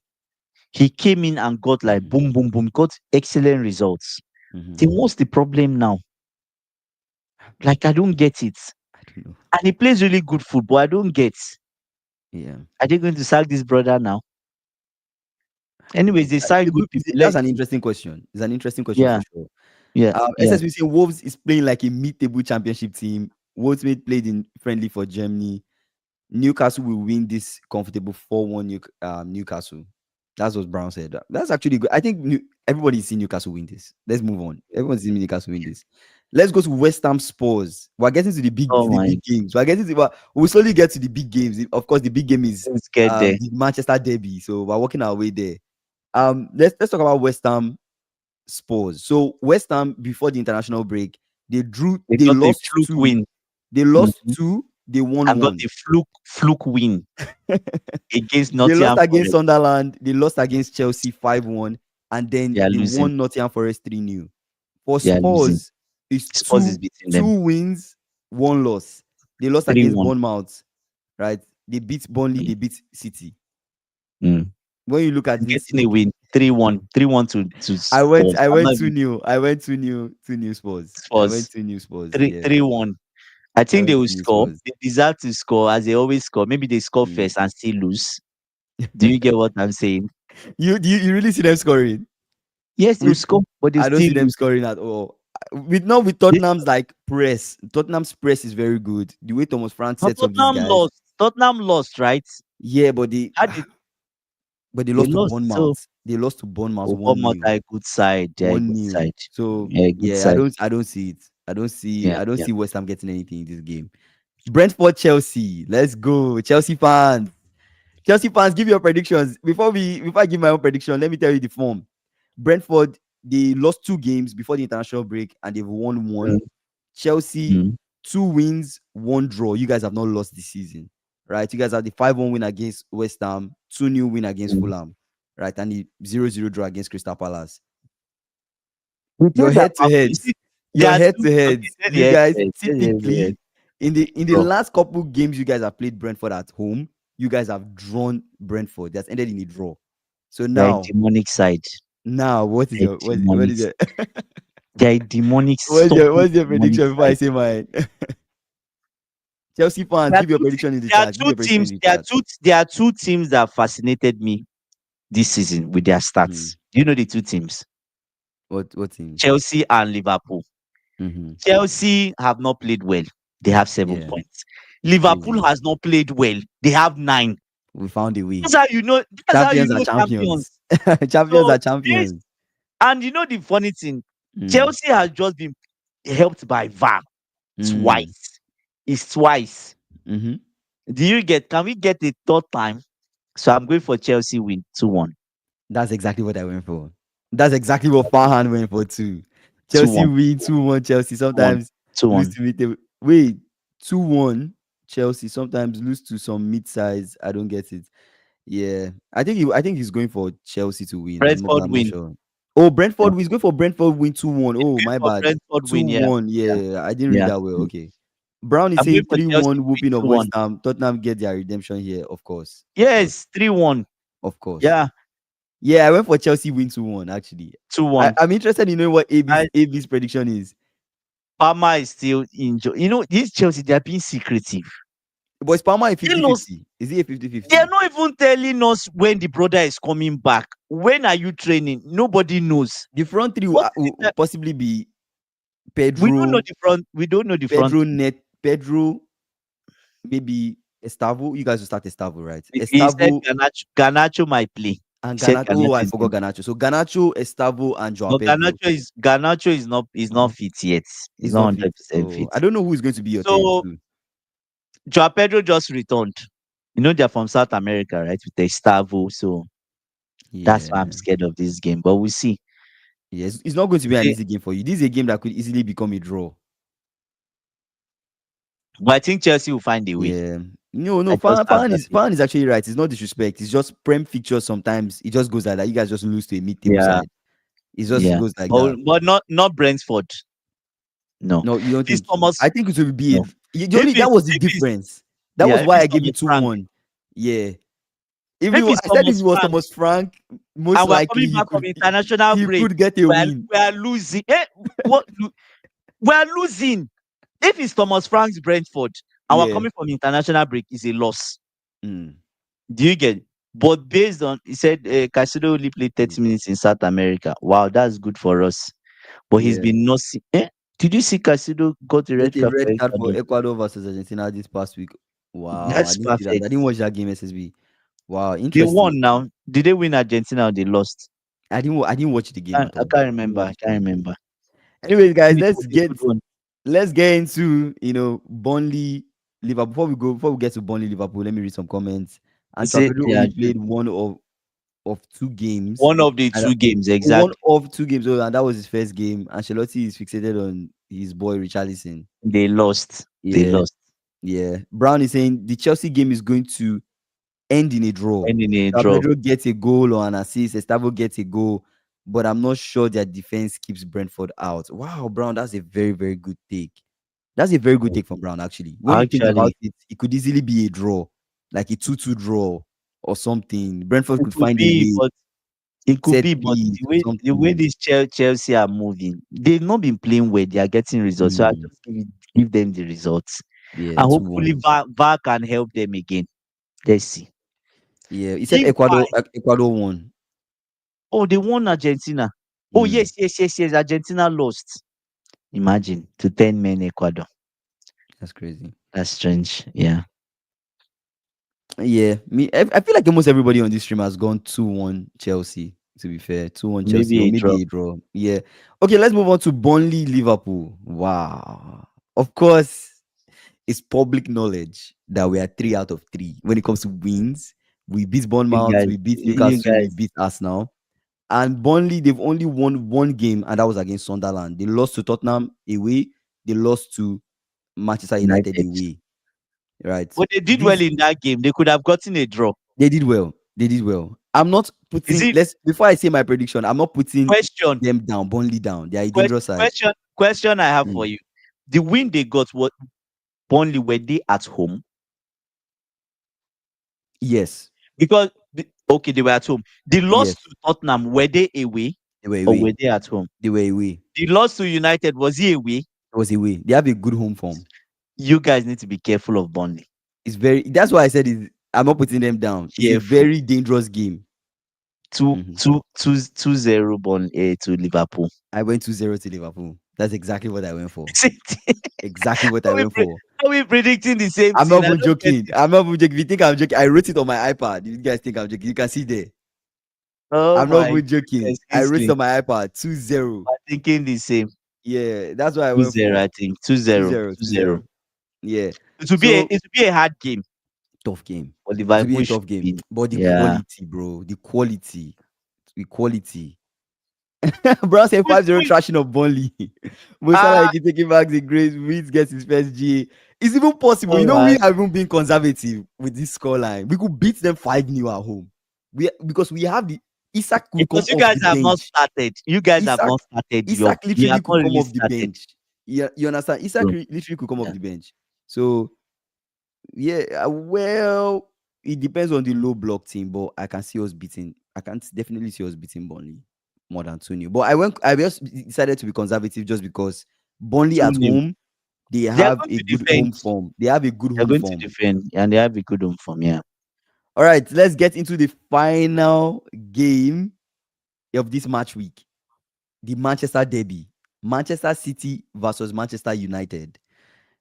B: He came in and got like
A: mhm,
B: boom, boom, boom, got excellent results.
A: mhm.
B: Then what's the problem now? Like I don't get it.
A: I don't know.
B: And he plays really good football. I don't get.
A: Yeah.
B: Are they going to sack this brother now?
A: I don't
B: Anyways,
A: know.
B: they sign good people.
A: That's an interesting question. It's an interesting question for
B: Yeah,
A: sure.
B: yeah, yeah.
A: SSB saying Wolves is playing like a mid-table championship team. Wolves played in friendly for Germany. Newcastle will win this comfortable 4-1 Newcastle. That's what Brown said. That's actually good. I think everybody's seen Newcastle win this. Let's move on. Everyone's seen Newcastle win this. Let's go to West Ham Spurs. We're getting to
B: Oh
A: the
B: my,
A: big games. We're getting to we slowly get to the big games. Of course, the big game is
B: let's get there.
A: the Manchester Derby. So we're working our way there. Let's talk about West Ham Spurs. So West Ham before the international break,
B: They
A: they
B: got a
A: lost
B: fluke
A: two.
B: win.
A: They lost
B: Mhm.
A: two, they won
B: And got
A: one.
B: a fluke win against
A: They lost
B: Nottingham
A: against
B: Forest.
A: Sunderland. They lost against Chelsea 5-1. And then
B: They are
A: they
B: losing.
A: won Nottingham Forest 3-0. For
B: They are losing.
A: Spurs, it's
B: Spurs is beating them.
A: 2 wins, 1 loss. They lost against
B: 3-1.
A: Bournemouth, right? They beat Burnley,
B: Mm.
A: they beat City.
B: Mm.
A: When you look at this,
B: Getting a win. 3-1. 3-1 to Spurs.
A: I
B: I'm
A: went
B: not
A: 2
B: even
A: new. I went 2 new Spurs. I went
B: Spurs.
A: 2 new Spurs.
B: 3
A: Yeah.
B: 3-1. I
A: I
B: think they
A: went
B: will
A: 2 new
B: score.
A: Spurs.
B: They deserve to score as they always score. Maybe they score
A: Mm.
B: first and still lose. Do you get what I'm saying?
A: You really see them scoring?
B: Yes, they will
A: With
B: score, but they
A: I don't
B: still
A: see them
B: lose.
A: scoring at all. With
B: They,
A: Tottenham's like press. Tottenham's press is very good. The way Thomas Frank
B: but
A: sets up these guys.
B: Tottenham lost, right?
A: Yeah,
B: How did
A: but they
B: they
A: lost to
B: lost? So
A: Bournemouth. They lost to Bournemouth
B: Bournemouth
A: 1-0.
B: are a good side. They're a good
A: 1-0.
B: side.
A: So
B: Yeah, a good
A: yeah,
B: side.
A: I don't see it.
B: Yeah,
A: I don't
B: yeah.
A: see West Ham getting anything in this game. Brentford Chelsea. Let's go. Chelsea fans. Chelsea fans, give your predictions. Before I give my own prediction, let me tell you the form. Brentford, they lost 2 games before the international break and they've won
B: Mm.
A: one. Chelsea,
B: Mm.
A: 2 wins, 1 draw. You guys have not lost this season, right? You guys have the 5-1 win against West Ham, 2-0 win against
B: Mm.
A: Fulham, right? And the 0-0 draw against Crystal Palace.
B: The
A: Your
B: things that
A: head to
B: you
A: heads,
B: see, there
A: your
B: are
A: head
B: two.
A: to
B: Okay,
A: heads.
B: say the
A: You
B: head
A: guys
B: to head. Say the head to head.
A: typically in the
B: Draw.
A: last couple games you guys have played Brentford at home, you guys have drawn Brentford. That's ended in a draw. So
B: They are a
A: now,
B: demonic side.
A: what is
B: They are
A: your what
B: demonic.
A: is your
B: They are a demonic,
A: what's your
B: stubborn,
A: what's your
B: demonic
A: prediction before I
B: side.
A: say mine? Chelsea fans,
B: There are
A: give your
B: two.
A: prediction in the
B: There are
A: chat. Give
B: two
A: your prediction in
B: teams.
A: the
B: There are
A: chat.
B: two. There are two teams that fascinated me this season with their
A: Mhm.
B: stats. You know the two teams,
A: What teams?
B: Chelsea and Liverpool.
A: Hmm.
B: Chelsea have not played well. They have 7
A: Yeah,
B: points.
A: it's crazy.
B: Liverpool has not played well. They have 9.
A: We found a way.
B: That's how you know. That's how you
A: Champions are
B: know champions.
A: champions. Champions
B: So
A: are
B: this,
A: champions.
B: and you know the funny thing,
A: Mm.
B: Chelsea has just been helped by VAR
A: Mm.
B: twice. It's twice.
A: Hmm.
B: Do you get? Can we get a third time? So I'm going for Chelsea win 2-1.
A: That's exactly what I went for. That's exactly what Farhan went for too. Chelsea
B: 2-1.
A: win 2-1 Chelsea.
B: 2-1.
A: Sometimes lose
B: 2-1.
A: to wait, 2-1 Chelsea. Sometimes lose to some mid-size. I don't get it. Yeah. I think he's going for Chelsea to win. But
B: Brentford
A: I'm not
B: win.
A: sure. Oh,
B: Yeah.
A: Brentford. He's going for Brentford win 2-1. Oh,
B: Going
A: my
B: for
A: bad.
B: Brentford win. Yeah.
A: 2-1.
B: Yeah.
A: Yeah. I didn't read
B: Yeah.
A: that well.
B: Mm.
A: Okay. Brown is
B: I'm going
A: saying
B: for Chelsea
A: 3-1
B: win
A: whooping of West
B: 2-1.
A: Ham. Tottenham get their redemption here. Of course. Of course.
B: Yes, 3-1.
A: Of course.
B: Yeah,
A: Yeah, I went for Chelsea win 2-1 actually.
B: 2-1.
A: I'm interested in knowing what AB's
B: And
A: AB's prediction is.
B: Palmer is still injured. You know, this Chelsea, they're being secretive.
A: But is Palmer a
B: They lost.
A: 50-50? Is he a
B: They're
A: 50-50?
B: not even telling us when the brother is coming back. When are you training? Nobody knows.
A: The front three
B: What is
A: will
B: it that
A: possibly be
B: we don't know
A: Pedro,
B: the front? We don't know the front.
A: Pedro, maybe Estavo. You guys will start Estavo, right?
B: He said
A: Estavo
B: Garnacho might play. He
A: and
B: said
A: Ganacho. Oh,
B: Garnacho
A: I
B: is
A: forgot
B: going.
A: Ganacho. So Ganacho, Estavo, and Joao
B: But
A: Pedro.
B: Garnacho is not fit yet. He's
A: He's
B: not
A: not fit.
B: 100%
A: Oh,
B: fit.
A: I don't know who is going to be your 10
B: So
A: too.
B: Joao Pedro just returned. You know they're from South America, right? With the Stavo. So that's why I'm
A: Yeah.
B: scared of this game. But we'll see.
A: Yes, it's not going to be an
B: Today,
A: easy game for you. This is a game that could easily become a draw.
B: but I think Chelsea will find a way.
A: Yeah. No,
B: I
A: no.
B: just have that faith.
A: Farhan is actually right. It's not disrespect. It's just prem fixtures. Sometimes it just goes like that. You guys just lose to a mid-table
B: Yeah,
A: side. It just
B: yeah.
A: goes like
B: But
A: that.
B: but not Brentford. No.
A: No, you don't
B: This
A: think?
B: Thomas.
A: I think it will be
B: No.
A: the
B: If
A: only
B: it's
A: that was the
B: if it's
A: difference. That
B: yeah,
A: was
B: if
A: why
B: it's
A: I gave
B: Thomas
A: it
B: Frank.
A: 2-1. Yeah.
B: If it's
A: I said if
B: Thomas
A: it was
B: Frank
A: Thomas Frank, most
B: and we're
A: likely
B: coming back from international
A: he
B: break,
A: could get a
B: we're
A: win.
B: we're losing. We're losing. If it's Thomas Frank's Brentford and we're
A: Yeah.
B: coming from international break, it's a loss.
A: Mm.
B: Do you get? But based on he said Casido only played 30 minutes in South America. Wow, that's good for us. But he's
A: Yeah.
B: been not see- Did you see Casido got a
A: Get
B: red
A: a
B: card for
A: red card for
B: Ecuador?
A: Ecuador versus Argentina this past week. Wow, I
B: That's
A: didn't see that. I
B: perfect.
A: didn't watch that game, SSB. Wow,
B: They
A: interesting.
B: won now. Did they win Argentina or they lost?
A: I didn't watch the game at
B: I
A: all.
B: can't
A: I didn't
B: remember. I
A: watch the
B: can't
A: game.
B: remember.
A: Anyways, guys,
B: It was a good one.
A: let's get into Burnley Liverpool. Before we get to Burnley Liverpool, let me read some comments. And
B: Say
A: Pedro
B: yeah,
A: only played one of 2 games.
B: one of the
A: And
B: two games,
A: one
B: exactly.
A: of 2 games, and that was his first game. Ancelotti is fixated on his boy Richarlison.
B: They lost. They
A: Yeah,
B: lost.
A: yeah. Brown is saying the Chelsea game is going to end in a draw.
B: And in a
A: Joao
B: draw.
A: Pedro gets a goal or an assist. Estavo gets a goal, but I'm not sure their defense keeps Brentford out. Wow, Brown, that's a very, very good take. That's a very good take from Brown, actually. When you think about
B: Actually,
A: it, it could easily be a draw, like a 2-2 draw or something. Brentford
B: it
A: could
B: could
A: find a
B: be,
A: way,
B: but it could
A: set
B: be, but
A: piece or
B: the way
A: something.
B: these Chelsea are moving, they've not been playing well. They are getting results. So I
A: Mm,
B: just give them the results.
A: yeah,
B: And
A: 2-1.
B: hopefully VAR can help them again. Let's see.
A: Yeah, he said
B: If VAR,
A: Ecuador won.
B: oh, they won Argentina. Oh,
A: Mm,
B: yes. Argentina lost. Imagine to 10 men Ecuador.
A: that's crazy.
B: That's strange. Yeah.
A: Yeah, I feel like almost everybody on this stream has gone 2-1 Chelsea, to be fair. 2-1 Chelsea,
B: Maybe
A: or
B: a draw.
A: maybe a draw. Yeah. Okay, let's move on to Burnley Liverpool. Wow. Of course, it's public knowledge that we are 3 out of 3 when it comes to wins. We beat Bournemouth, we beat
B: You
A: Newcastle, we
B: guys,
A: beat Arsenal. And Burnley, they've only won 1 game, and that was against Sunderland. They lost to Tottenham away. they lost to Manchester United
B: United.
A: away. Right.
B: But they did well
A: This
B: in that game. They could have gotten a draw.
A: they did well. They did well. I'm not
B: Is
A: putting
B: it
A: let's before I say my prediction, I'm not putting
B: question?
A: them down, Burnley down. They are a
B: Question,
A: dangerous side.
B: question I have for
A: Mm.
B: you. The win they got, what Burnley, were they at home?
A: Yes.
B: Because okay, they were at home. The loss
A: Yes.
B: to Tottenham, were they away
A: They were
B: or were
A: away.
B: they at home?
A: They were away.
B: The loss to United, was he away?
A: It was away. They have a good home form.
B: You guys need to be careful of Burnley.
A: It's very that's why I said I'm not putting them down. It's a
B: Careful.
A: very dangerous game.
B: Two,
A: Mhm.
B: two, two, 2-0 Burnley to Liverpool.
A: I went 2-0 to Liverpool. That's exactly what I went for.
B: Same thing.
A: Exactly what I
B: Are we,
A: went for.
B: are we predicting the same
A: I'm not
B: thing? I
A: even
B: don't get
A: joking.
B: it.
A: I'm not even joking. If you think I'm joking, I wrote it on my iPad. If you guys think I'm joking, you can see there.
B: Oh
A: I'm not
B: my
A: even joking.
B: goodness,
A: I wrote it
B: Kingsley.
A: on my iPad. 2-0.
B: I'm thinking the same.
A: Yeah, that's what I went
B: 2-0,
A: for.
B: I think. 2-0.
A: 2-0.
B: 2-0.
A: 2-0. Yeah.
B: It will be a
A: So
B: it will be a hard game,
A: tough game.
B: but
A: It will be a
B: Liverpool should
A: tough game.
B: win.
A: But the
B: Yeah.
A: quality, bro. The quality. The quality. Bro said
B: Who is
A: 5-0 trashing of Burnley. Musala
B: ah
A: like taking back the grace. Wins gets his first GA. It's even possible.
B: all
A: You know, we
B: right.
A: have even been conservative with this scoreline. We could beat them 5-0 at home. Because we have the Isak could come
B: Because you
A: off
B: guys
A: the
B: have not
A: bench.
B: started. You guys have
A: Isak
B: not started
A: Isak
B: you
A: literally
B: have not
A: could come
B: really
A: off the
B: started.
A: bench. Yeah, you understand? Isak
B: So,
A: literally could come off
B: yeah.
A: the bench. So yeah, well, it depends on the low block team, but I can see us beating. I can definitely see us beating Burnley more than 2-0. But I just decided to be conservative just because Burnley at
B: 2-0.
A: home, they
B: They are
A: have
B: going
A: a
B: to
A: good
B: defend.
A: home form. They have a good
B: They're
A: home
B: going to
A: form.
B: defend and they have a good home form, yeah.
A: All right, let's get into the final game of this match week. The Manchester Derby. Manchester City versus Manchester United.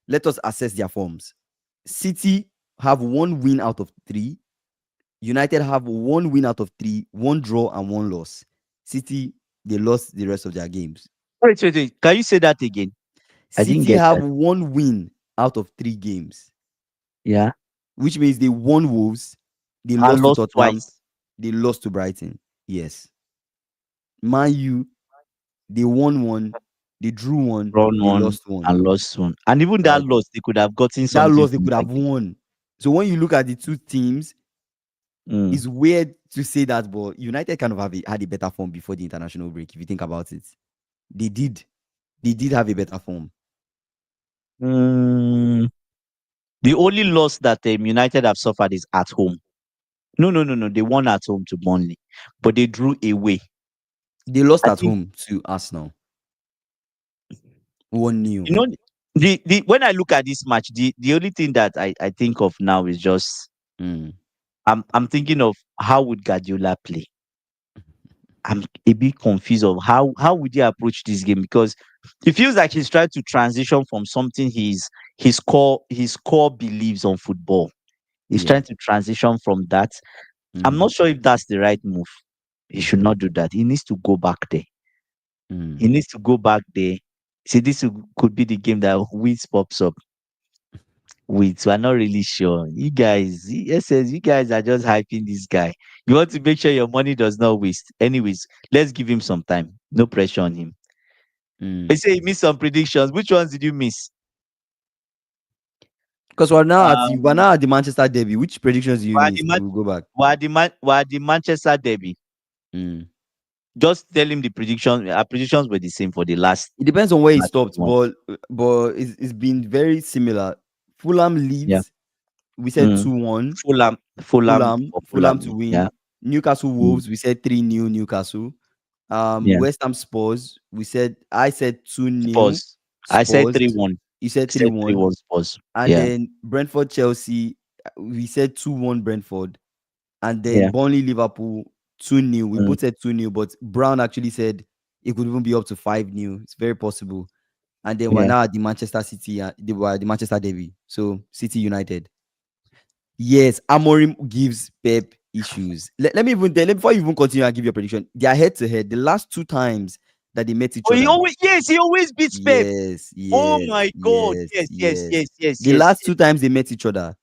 A: Let us assess their forms. City have 1 win out of 3. United have 1 win out of 3, 1 draw and 1 loss. City, they lost the rest of their games.
B: Wait. Can you say that again? I didn't
A: City
B: get
A: have
B: that.
A: 1 win out of 3 games,
B: Yeah.
A: which means they won Wolves, they
B: And
A: lost to
B: lost
A: Tottenham,
B: twice.
A: they lost to Brighton. Yes. Man U, they won one, they drew one,
B: Drawn
A: they
B: one
A: lost one.
B: and lost one. And even that
A: Right.
B: loss, they could have gotten
A: That
B: something
A: loss they
B: from
A: could
B: that
A: have
B: game.
A: won. So when you look at the two teams,
B: Mm.
A: it's weird to say that, but United kind of had a better form before the international break. If you think about it, they did. They did have a better form.
B: Mm. The only loss that United have suffered is at home. No. They won at home to Burnley, but they drew away.
A: They lost
B: I
A: at
B: think
A: home to Arsenal. 1-0.
B: you know the when I look at this match, the only thing that I think of now is just
A: Mm.
B: I'm thinking of how would Guardiola play. I'm a bit confused of how would he approach this game because it feels like he's trying to transition from something his core believes on football. He's
A: Yeah.
B: trying to transition from that. I'm
A: Mm.
B: not sure if that's the right move. He should not do that. He needs to go back there.
A: Mm.
B: He needs to go back there. See, could be the game that Weeds pops up with. We're not really sure. You guys, you guys are just hyping this guy. You want to make sure your money does not waste. Anyways, let's give him some time. No pressure on him. They
A: Mm.
B: say he missed some predictions. Which ones did you miss?
A: Because we're
B: Um,
A: now at the Manchester Derby. Which predictions do you
B: we're
A: miss?
B: the, Man-
A: We'll go back.
B: we're the Manchester Derby.
A: Mm.
B: Just tell him the predictions. Our predictions were the same for the last
A: It depends on where he
B: match we
A: stopped,
B: won.
A: but it's been very similar. Fulham
B: Yeah.
A: leads. We said
B: Mm.
A: 2-1.
B: Fulham for
A: Fulham
B: Fulham.
A: to
B: Yeah.
A: win. Newcastle
B: Mm.
A: Wolves, we said 3-0 Newcastle.
B: Yeah.
A: West Ham Spurs, I said 2-0
B: Spurs. I said
A: Spurs.
B: 3-1.
A: You said
B: I said
A: 3-1.
B: 3-1 Spurs.
A: And
B: Yeah.
A: then Brentford Chelsea, we said 2-1 Brentford. And then
B: Yeah.
A: Burnley Liverpool 2-0. We
B: Mm.
A: both said 2-0, but Brown actually said it could even be up to 5-0. It's very possible. And then we're
B: Yeah.
A: now at the Manchester City, the Manchester Derby. So City United. Yes, Amorim gives Pep issues. Let me even tell before you even continue and give your prediction. They are head to head. The last 2 times that they met each
B: Oh,
A: other.
B: he always beats Pep.
A: Yes,
B: Oh
A: yes,
B: my God.
A: yes,
B: Yes, yes,
A: yes.
B: yes, yes,
A: The
B: yes,
A: last
B: yes.
A: 2 times they met each other,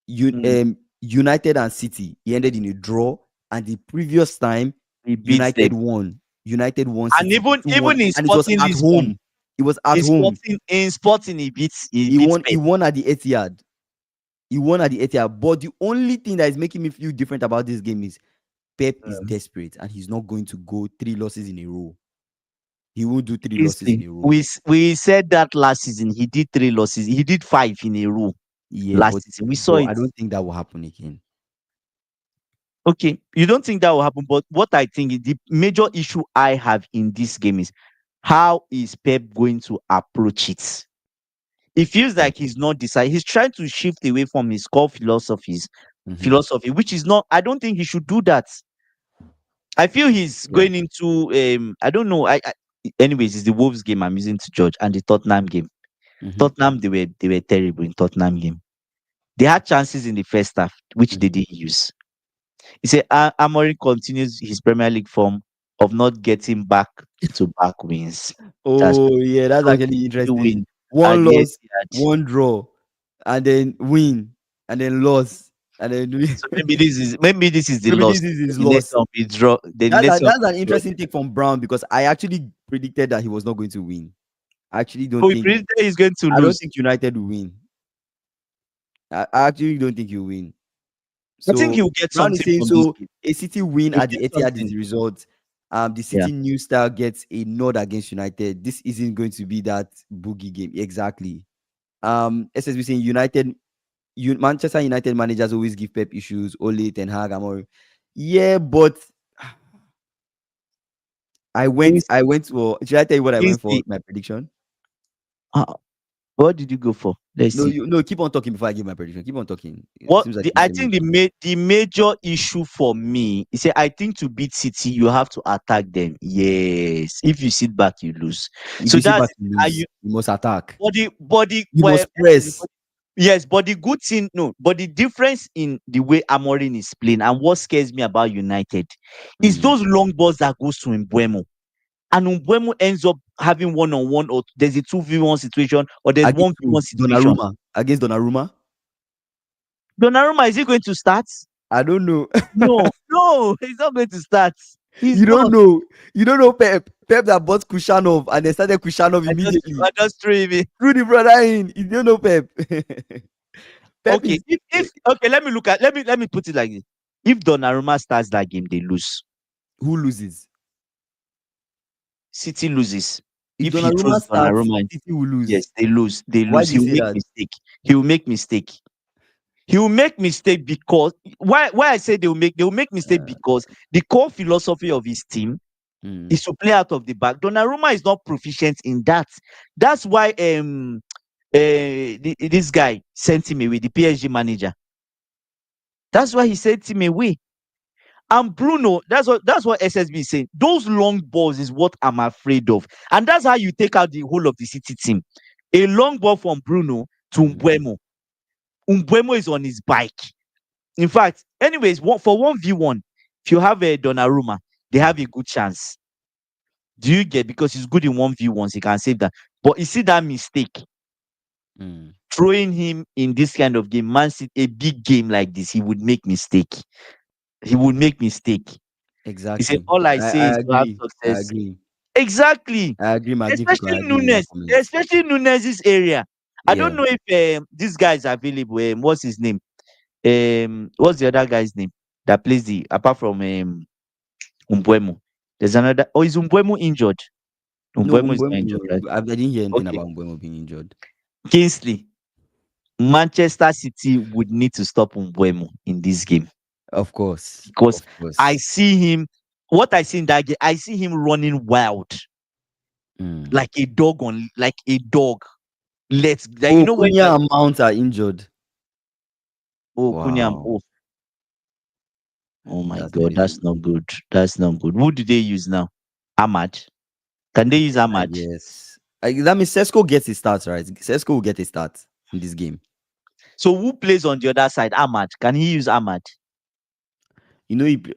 B: Mm.
A: United and City, he ended in a draw. And the previous time,
B: He beats them.
A: United won
B: And
A: City
B: even
A: 2-1,
B: in
A: and it was
B: Sporting
A: at
B: Lisbon,
A: home. It was at home.
B: In Sporting, he
A: He
B: beats
A: won. He
B: Pep.
A: won at the Etihad. He won at the Etihad. But the only thing that is making me feel different about this game is Pep is
B: Um,
A: desperate and he's not going to go 3 losses in a row. He won't do 3 losses in
B: Kingsley,
A: a row.
B: we said that last season. He did 3 losses. He did 5 in a row
A: Yeah,
B: last season. We saw
A: but
B: it.
A: I don't think that will happen again.
B: Okay, you don't think that will happen, but what I think is the major issue I have in this game is how is Pep going to approach it? It feels like he's not decided. He's trying to shift away from his core
A: Mhm.
B: philosophy, which is not. I don't think he should do that. I feel he's
A: Yeah.
B: going into I don't know. Anyways, it's the Wolves game I'm using to judge and the Tottenham game.
A: Mhm.
B: Tottenham they were terrible in Tottenham game. They had chances in the first half which they
A: Mhm.
B: didn't use. He said Amorim continues his Premier League form of not getting back to back wins. That's
A: Oh yeah, that's
B: so
A: actually
B: you
A: interesting.
B: win at
A: One
B: the
A: loss,
B: Etihad.
A: one draw, and then win, and then loss, and then win.
B: So maybe this is the
A: Maybe
B: loss.
A: this is
B: Then
A: his
B: the next
A: loss.
B: one we draw. The
A: That's
B: next
A: a,
B: one
A: that's an
B: we draw.
A: interesting take from Brown because I actually predicted that he was not going to win. I actually
B: Oh,
A: don't
B: we
A: think
B: predicted he's going to
A: I don't
B: lose.
A: think United will win. I actually don't think he'll win.
B: I think
A: So
B: he'll get
A: Brown is
B: something
A: saying
B: from this
A: so
B: game.
A: a City win
B: He'll
A: at the
B: get
A: Etihad is
B: something.
A: the result. The
B: Yeah.
A: City new style gets a nod against United. This isn't going to be that boogie game. Exactly. SSB saying Manchester United managers always give Pep issues. Ole, Ten Hag, Amorim. Yeah, but I went for. Should I tell you what I went for?
B: Kingsley,
A: My prediction.
B: uh, what did you go for? Let's
A: No,
B: see.
A: no. Keep on talking before I give my prediction. Keep on talking. It seems like you
B: I
A: say
B: think
A: more.
B: the major issue for me is I think to beat City you have to attack them. Yes, if you sit back you lose.
A: If
B: So
A: you sit
B: that's
A: back
B: it.
A: to
B: Are
A: lose,
B: you
A: you must attack.
B: body
A: You
B: well?
A: must press.
B: Yes, but the good thing, no, but the difference in the way Amorin is playing and what scares me about United is
A: Mm.
B: those long balls that goes to Mbuemo. And Mbuemo ends up having one-on-one, or there's a 2v1 situation, or there's
A: Against who?
B: 1v1 situation.
A: Donnarumma. Against Donnarumma.
B: Donnarumma, is he going to start?
A: I don't know.
B: No, no, he's not going to start. He's
A: You don't
B: not.
A: know. You don't know Pep. Pep that bought Kushanov and then started Kushanov immediately.
B: I just threw him in.
A: Threw the brother in. You don't know Pep. Pep
B: Okay,
A: is
B: if okay, let me put it like this. If Donnarumma starts that game, they lose.
A: who loses.
B: City loses.
A: If
B: If he
A: Donnarumma
B: throws
A: starts,
B: Donnarumma,
A: City will lose.
B: yes, they lose. They
A: Why
B: lose.
A: do you
B: He will
A: say
B: make
A: that?
B: mistake. He will make mistake. He will make mistake because why I say they will make mistake
A: Uh,
B: because the core philosophy of his team
A: mm,
B: is to play out of the back. Donnarumma is not proficient in that. That's why this guy sent him away, the PSG manager. That's why he sent him away. And Bruno, that's what SSB is saying. Those long balls is what I'm afraid of. And that's how you take out the whole of the City team. A long ball from Bruno to
A: mm,
B: Mbuemo. Mbuemo is on his bike. In fact, anyways, for 1v1, if you have a Donnarumma, they have a good chance. Do you get? Because he's good in 1v1s, he can save that. But you see that mistake,
A: mm.
B: throwing him in this kind of game, Man City, a big game like this, he would make mistake. He would make mistake. He said,
A: Exactly.
B: all I say
A: I
B: is to have
A: agree. I
B: success.
A: agree.
B: Exactly.
A: I agree. Magnifico. I
B: Especially
A: agree with that
B: Nunes.
A: comment.
B: Especially Nunes' area. I
A: Yeah.
B: don't know if this guy is available. What's his name? What's the other guy's name that plays the apart from Umbuemo? There's another. Oh, is Umbuemo injured?
A: No,
B: Umbuemo is not
A: Mbeumo,
B: injured, right?
A: no. I didn't hear anything
B: Okay.
A: about Mbeumo being injured.
B: Kingsley, Manchester City would need to stop Umbuemo in this game
A: Of course.
B: because
A: Of
B: I
A: course.
B: see him. What I see in that game, I see him running wild
A: Mm.
B: like a dog like a dog. Let's like
A: Oh,
B: when
A: Cunha and Mount are injured.
B: Kunyam.
A: Wow.
B: Oh my
A: That's
B: God,
A: crazy.
B: that's not good. That's not good. Who do they use now? Ahmad. Can they use
A: I
B: Ahmad?
A: guess. That means Sesko gets his start, right? Sesko will get a start in this game.
B: So who plays on the other side? Ahmad. Can he use Ahmad?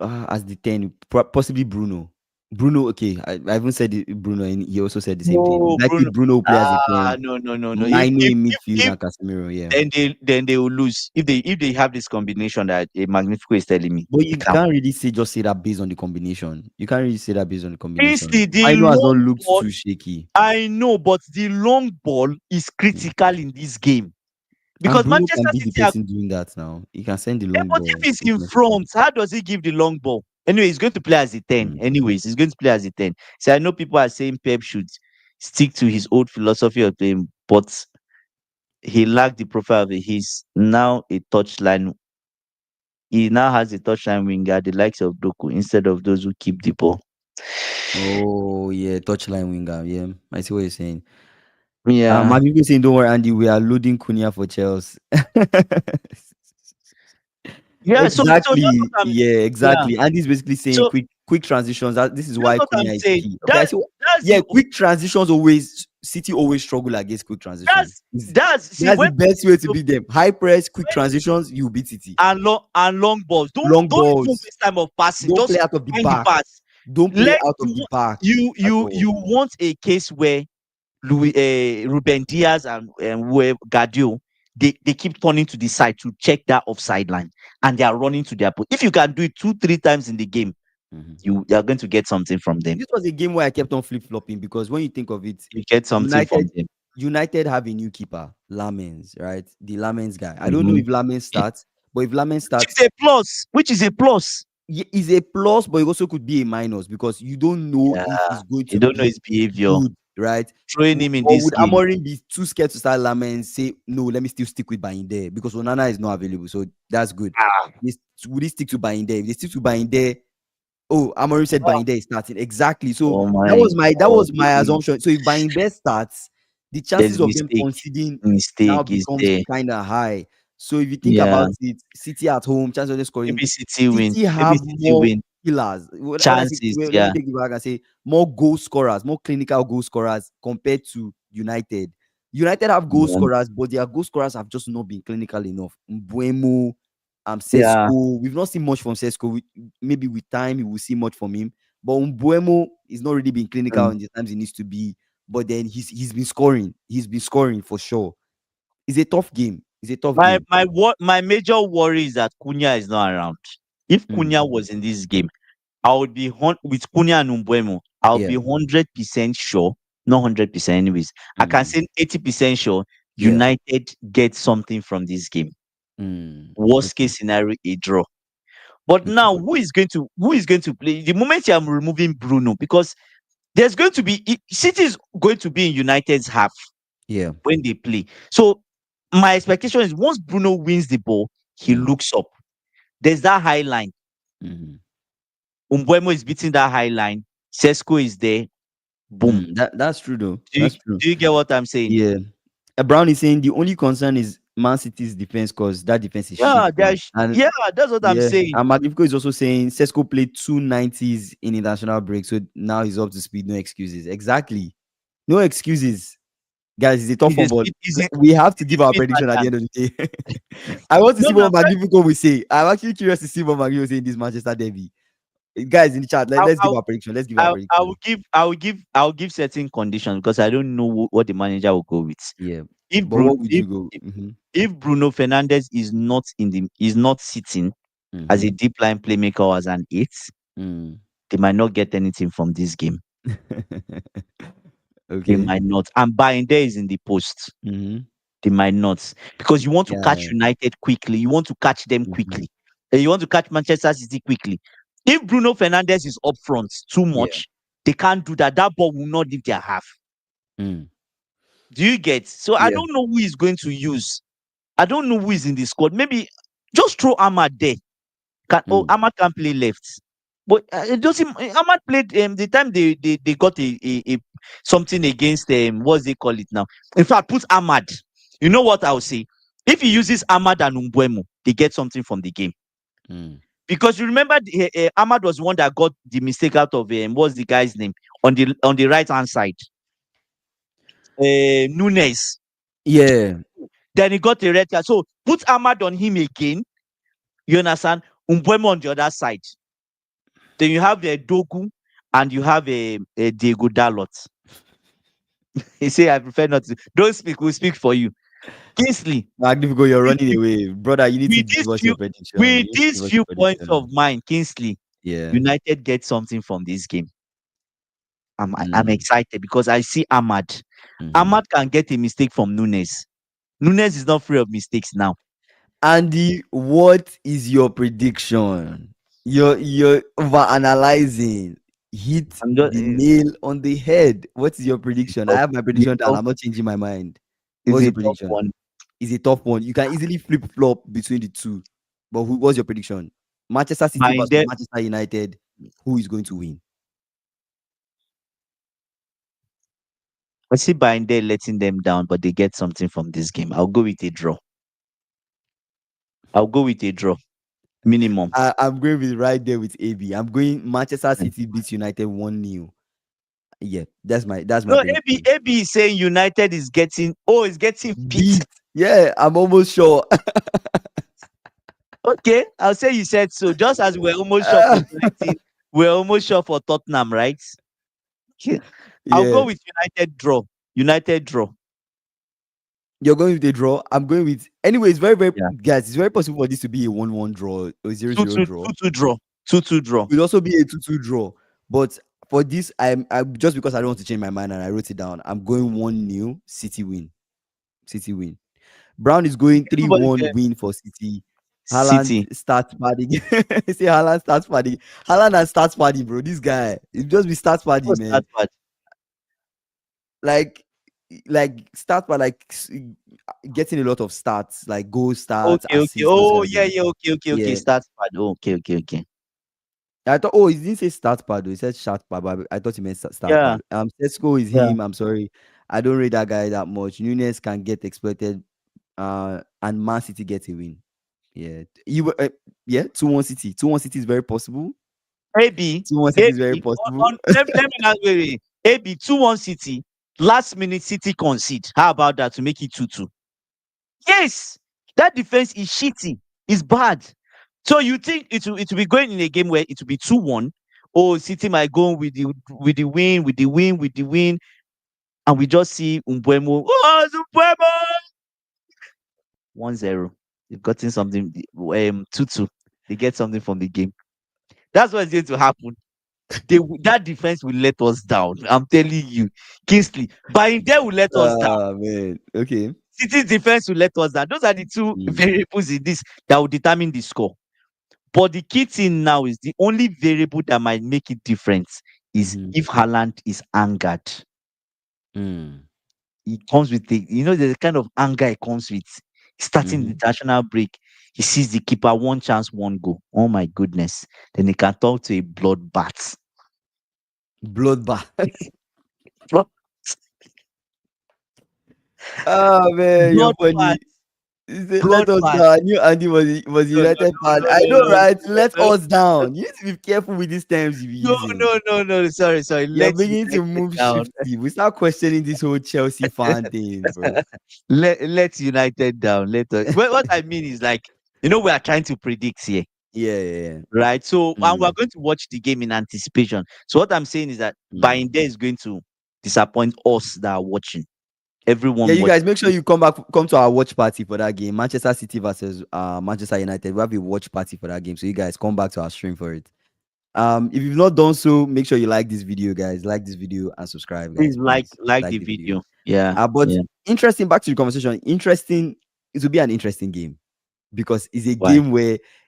A: As the 10, possibly Bruno. Bruno, okay, I even said it, Bruno, and he also said the same thing.
B: No,
A: Likely
B: Bruno.
A: Bruno will play as a 10,
B: No, no, no, no.
A: Mino in midfield, and Casemiro. Yeah,
B: Then they will lose if they have this combination that Magnifico is telling me.
A: but
B: They
A: you
B: can't.
A: can't really just say that based on the combination. You can't really say that based on the combination.
B: Honestly, the
A: Mino has not
B: long
A: looked
B: ball,
A: too shaky,
B: I know, but the long ball is
A: mm.
B: critical in this game
A: And
B: because
A: Bruno can
B: Manchester
A: be the
B: City are.
A: person doing that now. He can send the
B: Yeah,
A: long
B: but if
A: ball.
B: he's in front, how does he give the long ball? Anyway, he's going to play as a 10.
A: Mm.
B: Anyways, he's going to play as a 10. So I know people are saying Pep should stick to his old philosophy of playing, but he lacked the profile of it. He's now a touchline. He now has a touchline winger, the likes of Doku, instead of those who keep the ball.
A: Oh yeah, touchline winger. Yeah, I see what you're saying.
B: Yeah.
A: My people saying, "Don't worry, Andy. We are loading Cunha for Chelsea."
B: Yeah, so that's
A: Exactly.
B: what I'm
A: Yeah,
B: yeah.
A: exactly. Andy's basically saying
B: So
A: quick transitions. This is
B: that's
A: why
B: what I'm
A: Cunha is
B: saying.
A: key. Okay, I see.
B: That's
A: Yeah,
B: the
A: quick transitions always City always struggle against quick transitions.
B: that's see
A: That's the
B: when
A: best way to beat them. High press, quick transitions, you beat City.
B: and long balls.
A: Long
B: Don't even
A: balls.
B: waste time of passing.
A: Don't play
B: Just
A: out of the
B: find the
A: back.
B: pass.
A: Don't play
B: Let
A: out of the back at all.
B: you want a case where Ruben Diaz and where Gadio they keep turning to the side to check that offside line and they are running to their post. If you can do it 2-3 times in the game,
A: Mhm.
B: you are going to get something from them.
A: This was a game where I kept on flip flopping because when you think of it,
B: You get something from
A: United
B: them.
A: United have a new keeper, Lamens, right? The Lamens guy. I don't know
B: Mhm.
A: if Lamens starts, but if Lamens
B: Which
A: starts,
B: is a plus. Which is a plus.
A: is a plus, but it also could be a minus because you don't know
B: Yeah.
A: if he's going
B: You
A: to
B: don't know
A: be
B: his behavior.
A: good, right?
B: Throwing him in
A: Or
B: this
A: would
B: game.
A: Amorim be too scared to start Lamens? Say no, let me still stick with Bayinde because Onana is not available, so that's good.
B: Ah,
A: Would he stick to Bayinde? If they stick to Bayinde, oh, Amorim said Bayinde is starting. Exactly. So
B: oh
A: that
B: my
A: was
B: God.
A: my assumption. So if Bayinde starts, the
B: There's
A: chances of them
B: mistake.
A: conceding now
B: Mistake is
A: becomes
B: there.
A: kind of high. So if you think
B: Yeah.
A: about it, City at home, chances of them scoring,
B: Maybe City win.
A: City
B: Maybe
A: have
B: City
A: more
B: win.
A: killers. When I say,
B: Chances.
A: well, let me
B: Yeah.
A: take it back and say more goal scorers, more clinical goal scorers compared to United. United have goal
B: Yeah.
A: scorers, but their goal scorers have just not been clinical enough. Mbuemo,
B: Yeah.
A: Sesko. We've not seen much from Sesko. Maybe with time we will see much from him. But Mbuemo is not really been clinical
B: Mm.
A: in the times he needs to be. But then he's been scoring. He's been scoring for sure. It's a tough game. It's a tough game.
B: My major worry is that Cunha is not around. If
A: Mm,
B: Cunha was in this game, I would be with Cunha and Umbuemo. I'll
A: yeah.
B: be 100% sure, not 100% anyways. I can
A: Mm,
B: say 80% sure
A: yeah.
B: United get something from this game.
A: Mm,
B: Worst
A: okay.
B: case scenario, a draw. But
A: Okay.
B: now who is going to play? The moment I'm removing Bruno, because there's going to be City is going to be in United's half
A: Yeah.
B: when they play. So my expectation is once Bruno wins the ball, he
A: Mm,
B: looks up. There's that high line.
A: mhm.
B: Umbuemo is beating that high line. Sesko is there. Boom.
A: That's true though. That's true.
B: Do you get what I'm saying?
A: Yeah. Brown is saying the only concern is Man City's defense because that defense is shit.
B: Yeah,
A: And
B: that's what I'm
A: yeah,
B: saying.
A: and Magnifico is also saying Sesko played 290s in international break, so now he's up to speed. No excuses. Exactly. No excuses. Guys, it's a tough
B: He's a
A: one, but
B: speed,
A: we have to
B: he's
A: give
B: a
A: our
B: speed
A: prediction at the
B: matcher.
A: end of the day. I want to
B: No,
A: see
B: no, I'm
A: what
B: trying,
A: Magnifico will say. I'm actually curious to see what Magnifico will say in this Manchester derby. Guys in the chat,
B: I,
A: let's give
B: I,
A: our prediction. Let's give our prediction.
B: I will give certain conditions because I don't know what the manager will go with.
A: Yeah.
B: If
A: But
B: Bruno,
A: what would you go? Mm-hmm.
B: if Bruno Fernandez is not sitting as
A: Mm-hmm.
B: a deep line playmaker or as an eight,
A: Mm.
B: they might not get anything from this game. They
A: Okay.
B: might not. And buying there is in the post.
A: Mm-hmm.
B: They might not. Because you want to catch
A: Yeah.
B: United quickly. You want to catch them
A: Mm-hmm.
B: quickly. You want to catch Manchester City quickly. If Bruno Fernandez is up front too
A: Yeah.
B: much, they can't do that. That ball will not leave their half.
A: Mm.
B: Do you get? So I
A: Yeah.
B: don't know who is going to use. I don't know who is in the squad. Maybe just throw Ahmad there.
A: Mm.
B: Ahmad can play left. But it doesn't. Ahmad played the time they got a something against what's they call it now. In fact, put Ahmad. You know what I'll say? If he uses Ahmad and Umbuemo, they get something from the game.
A: Mm.
B: Because you remember Ahmad was the one that got the mistake out of what's the guy's name on the right hand side, Nunes.
A: Yeah.
B: Then he got a red card. So put Ahmad on him again. You understand? Umbuemo on the other side. Then you have the Dogu and you have a Diego Dalot. He say, I prefer not to. Don't speak. We'll speak for you. Kingsley,
A: Magnifico, you're
B: with
A: running away, brother. You need to
B: with
A: give
B: these
A: us
B: few
A: your prediction.
B: with
A: You need to
B: these
A: give us
B: few
A: your
B: points of
A: prediction.
B: mine, Kingsley,
A: Yeah.
B: United get something from this game. I'm
A: Mm,
B: excited because I see Ahmad.
A: mhm.
B: Ahmad can get a mistake from Nunes. Nunes is not free of mistakes now.
A: Andy, what is your prediction? You're over analyzing. Hit
B: I'm just
A: the nail on the head. What is your
B: it's
A: prediction? I
B: tough.
A: have my
B: It's
A: prediction down.
B: tough.
A: I'm not changing my mind.
B: It's
A: What's
B: a
A: your
B: tough
A: prediction?
B: one.
A: It's a tough one. You can easily flip flop between the two. But what's your prediction? Manchester City
B: By
A: versus
B: then,
A: Manchester United. Who is going to win?
B: I see by then letting them down, but they get something from this game. I'll go with a draw. I'll go with a draw. Minimum.
A: I'm going with right there with AB. I'm going Manchester City beats United 1-0. Yeah, that's my
B: No, AB
A: prediction.
B: AB is saying United is getting it's getting beat.
A: Beat. Yeah, I'm almost sure.
B: Okay, I'll say you said so. Just as we're almost sure for
A: Ah,
B: Brighton, we're almost sure for Tottenham, right? Okay. I'll go
A: yeah.
B: with United draw. United draw.
A: You're going with a draw. I'm going with anyway, it's very, very
B: Yeah.
A: guys, it's very possible for this to be a 1-1 draw or 0-0
B: 2-2,
A: draw.
B: 2-2 draw. 2-2 draw.
A: It could also be a 2-2 draw. But for this, I'm just because I don't want to change my mind and I wrote it down. I'm going 1-0 City win. City win. Brown is going
B: Everybody
A: 3-1
B: said
A: win for City. Haaland
B: City.
A: starts party. Say Haaland starts party. Haaland and starts party, bro. This guy. It just be starts party,
B: What's that
A: man.
B: part?
A: Like start by getting a lot of stats, like goal stats,
B: Okay, okay.
A: assists, those
B: Oh,
A: kind of
B: yeah,
A: things.
B: yeah. Okay, okay, okay.
A: Yeah.
B: Start part. Oh, okay, okay, okay.
A: I thought, oh, he didn't say start pad, though. He said start pad, but I thought he meant start
B: Yeah,
A: pad. Sesko is
B: yeah.
A: him. I'm sorry. I don't rate that guy that much. Nunes can get exploited, and Man City get a win. Yeah. Yeah, 2-1 City. 2-1 City is very possible.
B: AB,
A: 2-1 City is very
B: AB.
A: possible.
B: Let me not wait. AB 2-1 City. Last minute City concede. How about that to make it 2-2? Yes, that defense is shitty. It's bad. So you think it will be going in a game where it will be 2-1? Oh, City might go with the win, and we just see Umbuemo. Oh, Umbuemo! 1-0. They've gotten something. 2-2. They get something from the game. That's what's going to happen. That defense will let us down. I'm telling you, Kingsley. By then will let us down.
A: Man. Okay.
B: City's defense will let us down. Those are the two
A: Mm,
B: variables in this that will determine the score. But the key thing now is the only variable that might make it different is
A: mhm,
B: if Haaland is angered.
A: mm,
B: He comes with there's a kind of anger he comes with. Starting the
A: mhm.
B: international break, he sees the keeper, one chance, one goal. Oh my goodness. Then he can talk to a bloodbath.
A: Bloodbath.
B: Blo-
A: Oh man, you're
B: Bloodbath.
A: funny. He said, let us
B: Bloodbath.
A: down. I knew Andy was
B: No, no,
A: United
B: no,
A: fan.
B: no,
A: I
B: no,
A: know,
B: no,
A: right? Let
B: no,
A: us down. You need to be careful with these terms you be
B: no,
A: using.
B: no, no, no. Sorry, sorry.
A: You're
B: Let
A: beginning to
B: United
A: move
B: down.
A: shifty. We start questioning this whole Chelsea fan thing, bro.
B: Let United down. Let us. What I mean is like, we are trying to predict here,
A: Yeah, yeah, yeah.
B: right? So, and we're
A: Mm,
B: going to watch the game in anticipation. So, what I'm saying is that
A: mm.
B: buying there is going to disappoint us that are watching.
A: Yeah,
B: Everyone
A: you guys
B: watching.
A: make sure you come to our watch party for that game. Manchester City versus Manchester United. We have a watch party for that game. So you guys come back to our stream for it. If you've not done so, make sure you like this video, guys. Like this video and subscribe,
B: Please
A: guys. Please
B: like
A: like
B: the
A: the video.
B: video. Yeah,
A: But
B: yeah.
A: interesting, back to the conversation. Interesting, it will be an interesting game because
B: Why?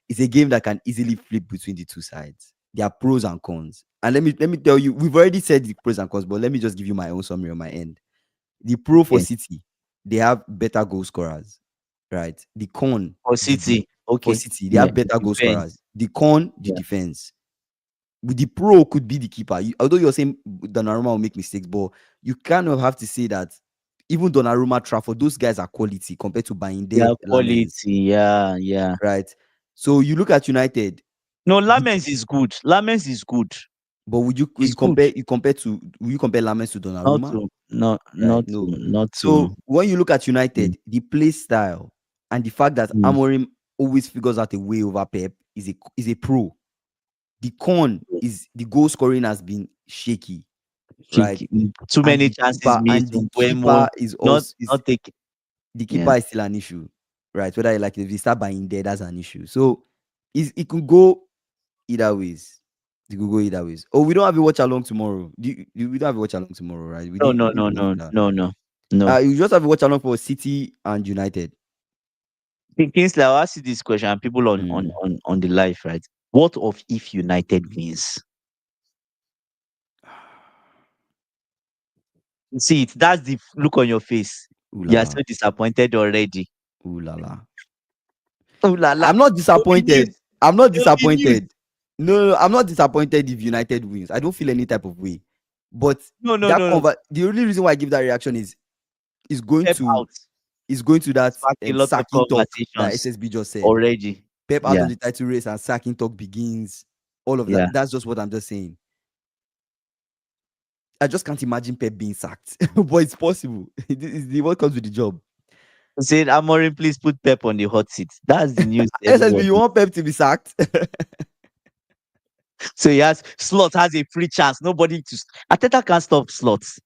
A: it's a game that can easily flip between the two sides. There are pros and cons. And let me tell you, we've already said the pros and cons, but let me just give you my own summary on my end. The pro for
B: Okay.
A: City, they have better goal scorers, right? The con,
B: For
A: the
B: City.
A: for
B: Okay.
A: City, they
B: Yeah.
A: have better goal scorers.
B: Defense.
A: The con, the
B: Yeah.
A: defense. With the pro could be the keeper. Although you're saying Donnarumma will make mistakes, but you kind of have to say that even Donnarumma, Trafford, those guys are quality compared to Bainde,
B: Yeah,
A: Lamens,
B: quality. Yeah, yeah.
A: right? So you look at United,
B: No,
A: the,
B: Lamens is good. Lamens is good.
A: but would you
B: It's good.
A: compare Lamens to
B: Not
A: Donnarumma?
B: to not
A: Right?
B: not to
A: No.
B: not to
A: So when you look at
B: mm,
A: United, the play style and the fact that
B: mm.
A: Amorim always figures out a way over Pep is a pro. The con is the goal scoring has been shaky, right?
B: Shaky. Too
A: And
B: many
A: the
B: chances
A: keeper
B: missed.
A: and the
B: Mbeumo
A: keeper is
B: not
A: also is
B: not taking.
A: the
B: Yeah.
A: keeper is still an issue, right? Whether you like if you start buying there, that's an issue. So it could go either ways. It could go either ways. Oh, we don't have a watch along tomorrow. We don't have a watch along tomorrow, right?
B: No, no,
A: We
B: no,
A: didn't
B: no,
A: mention that.
B: no, no, no.
A: You just have a watch along for City and United.
B: Kingsley, I'll ask you this question, and people
A: Mm.
B: on the live, right? What of if United wins? See it. That's the look on your face.
A: Ooh la
B: You are
A: la.
B: so disappointed already.
A: Ooh la la.
B: Oh la la.
A: I'm not
B: There'll be news.
A: disappointed. I'm not
B: There'll be news.
A: disappointed. No, I'm not disappointed if United wins. I don't feel any type of way. But
B: No, no, no, no.
A: the only reason why I give that reaction is going
B: Pep
A: to
B: out.
A: that
B: Spark a lot of
A: sacking talk that
B: conversations
A: SSB just said.
B: already.
A: Pep out
B: Yeah,
A: of the title race and sacking talk begins. All of that.
B: yeah.
A: That's just what I'm just saying. I just can't imagine Pep being sacked, but it's possible. It's the what comes with the job.
B: Said Amorim, please put Pep on the hot seat. That's the news to
A: SSB, you
B: everybody.
A: want Pep to be sacked?
B: So he has Slot has a free chance. Nobody to Ateta can't stop Slots.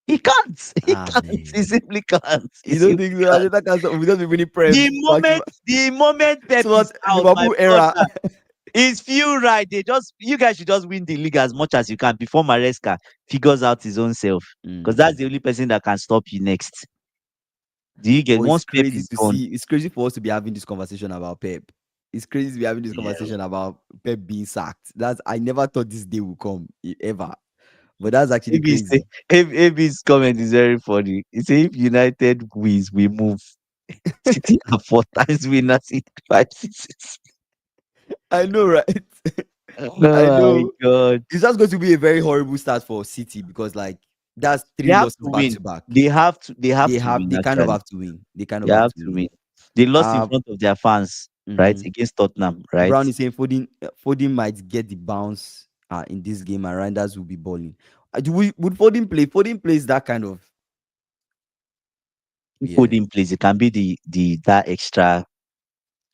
B: He can't. He
A: Ah
B: can't. He
A: man,
B: simply can't. He
A: you don't
B: simply
A: think so?
B: can't.
A: Arteta can stop? We don't be winning
B: The
A: prems back to
B: moment, the moment Pep
A: slot
B: is out, my
A: Liverpool era.
B: brother, it's few right. You guys should just win the league as much as you can before Maresca figures out his own self. Because that's
A: Mm.
B: the only person that can stop you next. Do you get
A: But it's
B: once Pep
A: crazy
B: is
A: to
B: gone?
A: see. It's crazy for us to be having this conversation about Pep. It's crazy to be having this
B: Yeah.
A: conversation about Pep being sacked. I never thought this day would come ever. But that's actually
B: Maybe say
A: crazy.
B: AB's comment is very funny. He say if United wins, we move. City are 4 times winners in 5 seasons.
A: I know, right?
B: Oh
A: I
B: my
A: know.
B: god.
A: It's just going to be a very horrible start for City because like that's
B: They
A: three
B: have
A: losses
B: to
A: back
B: win.
A: to back.
B: They have to win
A: They kind of
B: actually.
A: have to win. They kind of
B: They
A: have
B: have
A: to
B: to
A: win.
B: win. They lost in
A: Uh
B: front of their fans, right?
A: mhm.
B: Against Tottenham, right?
A: Brown is saying Foden might get the bounce in this game and Reinders will be balling. Would Foden play? Foden plays that kind of
B: Put
A: yeah.
B: in place. It can be the that extra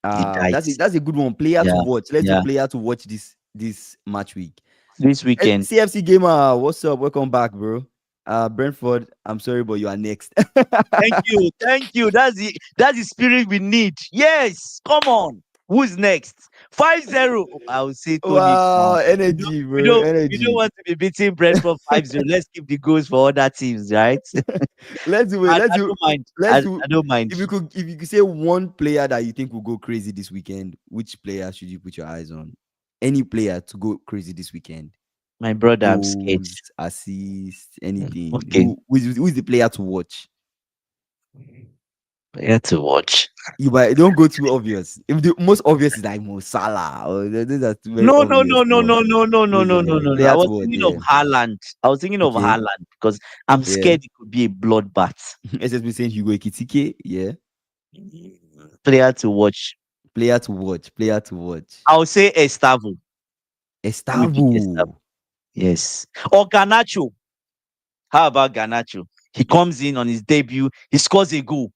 B: the dice.
A: That's a good one. Player to
B: Yeah,
A: watch. Let's do
B: yeah.
A: player to watch this match week.
B: This weekend.
A: CFC gamer, what's up? Welcome back, bro. Brentford, I'm sorry, but you are next.
B: Thank you. Thank you. That's the spirit we need. Yes. Come on. Who's next? 5-0. I will say Tony.
A: Wow,
B: We don't
A: energy,
B: we
A: bro.
B: don't we don't
A: Energy.
B: want to be beating Brentford 5-0. Let's keep the goals for other teams, right?
A: Let's do it.
B: I don't mind.
A: Let's do
B: I don't mind.
A: if you could say one player that you think will go crazy this weekend, which player should you put your eyes on? Any player to go crazy this weekend?
B: My brother, I'm scared.
A: Goals, assists, anything.
B: Okay.
A: Who is the player to watch?
B: I had to watch.
A: You might don't go too obvious. If the most obvious is like Mo Salah, or those are too very
B: No, no,
A: obvious.
B: no, no,
A: But
B: no, no, no, no,
A: those
B: no, no,
A: are
B: no, no. I
A: player to
B: was
A: watch.
B: thinking of
A: Yeah.
B: Haaland. I was thinking of
A: Okay.
B: Haaland because I'm
A: Yeah.
B: scared it could be a bloodbath.
A: SSB saying Hugo Ekitike. Yeah.
B: Player to watch.
A: Player to watch. Player to watch.
B: I'll say Estavo. Let me pick Estavo.
A: Estavo.
B: Yes. Or Garnacho. How about Garnacho? He comes in on his debut. He scores a goal.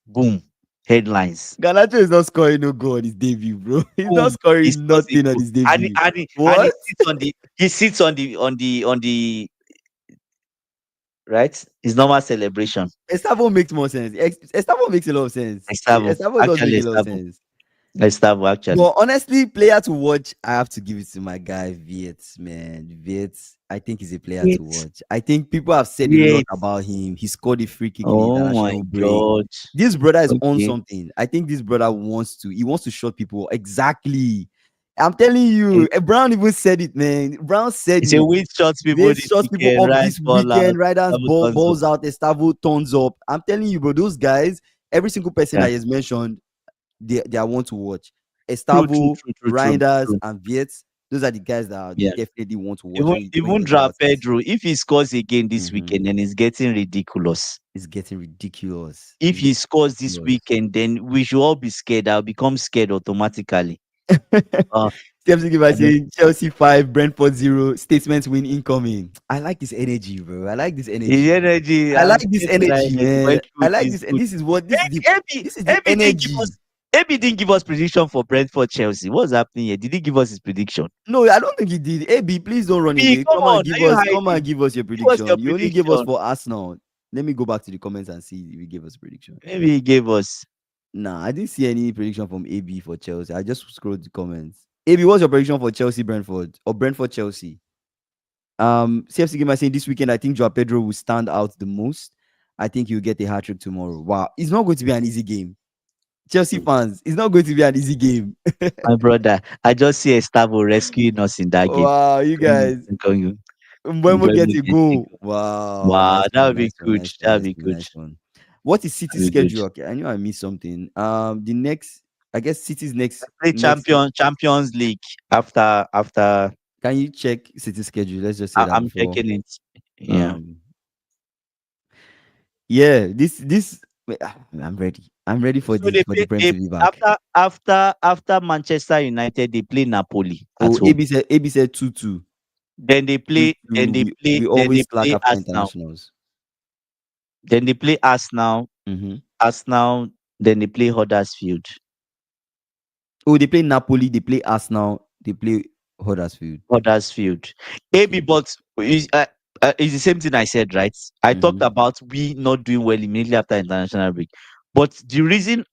B: Boom. Headlines.
A: Garnacho is not scoring no goal on his debut, bro. He's not
B: Boom. He
A: scoring
B: scores a
A: nothing on
B: goal.
A: his
B: And
A: debut.
B: he
A: What?
B: sits on the right? His normal celebration.
A: Estavo makes more sense. Estavo makes a lot of sense.
B: Estavo.
A: Estavo does make
B: Actually,
A: a lot of
B: Estavo.
A: sense.
B: Estavo, actually.
A: But honestly, player to watch, I have to give it to my guy Viet, man. Viet, I think he's a player to
B: Wait.
A: watch. I think people have said a lot
B: Wait.
A: about him. He scored a free kick in the
B: Oh my
A: international break.
B: god.
A: This brother is on
B: Okay.
A: something. I think this brother wants to shut people exactly. I'm telling you, Brown even said it, man. Brown said
B: It's a
A: it.
B: win shots people
A: Viet
B: this
A: shuts people
B: weekend,
A: up
B: right?
A: this
B: Ball out.
A: weekend. Riders
B: Estavo turns up.
A: balls out. Estavo turns up. I'm telling you, bro. Those guys, every single person
B: Yeah.
A: that is mentioned, they are one to watch.
B: True, true,
A: Estavo,
B: true, true, true,
A: Reinders,
B: true.
A: and Viet. Those are the guys that I
B: Yeah.
A: definitely want to watch
B: Even
A: when you
B: even
A: talk
B: Dra
A: about City.
B: Pedro, if he scores again this
A: Mhm.
B: weekend, then it's getting ridiculous.
A: It's getting ridiculous.
B: If
A: It's
B: he
A: getting
B: scores this
A: ridiculous.
B: weekend, then we should all be scared. I'll become scared automatically. Uh,
A: TMC give
B: I
A: us
B: don't-
A: saying Chelsea 5, Brentford 0, statements win incoming. I like this energy, bro. I like this
B: his
A: energy.
B: energy,
A: I
B: I'm
A: like this
B: scared to that
A: energy,
B: energy when
A: man. I
B: truth
A: like
B: is
A: this, and
B: good.
A: this is
B: Maybe
A: the
B: maybe think he
A: energy.
B: was AB didn't give us prediction for Brentford Chelsea. What's happening here? Did he give us his prediction?
A: No, I don't think he did. AB, please don't run
B: B,
A: away.
B: come on, are you
A: Come and
B: hiding?
A: give us your
B: Give us your
A: prediction. You only gave us
B: prediction.
A: for Arsenal. Let me go back to the comments and see if he gave us prediction.
B: Maybe he gave us.
A: Nah, I didn't see any prediction from AB for Chelsea. I just scrolled the comments. AB, what's your prediction for Chelsea Brentford or Brentford Chelsea? CFC Gamer saying this weekend I think Joao Pedro will stand out the most. I think he'll get a hat trick tomorrow. Wow, it's not going to be an easy game. Chelsea fans, it's not going to be an easy game.
B: My brother, I just see Estavo rescuing us in that game.
A: Wow, you
B: Going,
A: guys.
B: going,
A: When we get
B: going
A: a
B: against the
A: goal.
B: goal.
A: Wow,
B: Wow,
A: nice
B: that
A: one,
B: would be
A: nice one,
B: good.
A: nice one,
B: That would
A: nice
B: be
A: one,
B: good.
A: nice one. What is
B: That
A: City's
B: would be good.
A: schedule? Okay, I knew I missed something. The next, I guess City's
B: Play
A: next.
B: Champions League after.
A: Can you check City's schedule? Let's just say that
B: I'm
A: before.
B: checking it. Yeah.
A: Um, yeah, this. Wait, I'm ready. I'm ready
B: So they
A: for the
B: play
A: Prem
B: they
A: to be back.
B: after Manchester United, they play Napoli at
A: Oh,
B: home.
A: AB said 2-2.
B: Then they
A: Two
B: play then
A: two.
B: they play
A: We
B: then they
A: always slack
B: play
A: after
B: Arsenal.
A: internationals.
B: Then they play Arsenal.
A: Mm-hmm.
B: Arsenal. Then they play Huddersfield.
A: Oh, they play Napoli. They play Arsenal. They play Huddersfield.
B: Huddersfield. AB,
A: Okay.
B: but it's the same thing I said, right? I talked
A: Mm-hmm.
B: about we not doing well immediately after international break. But the reason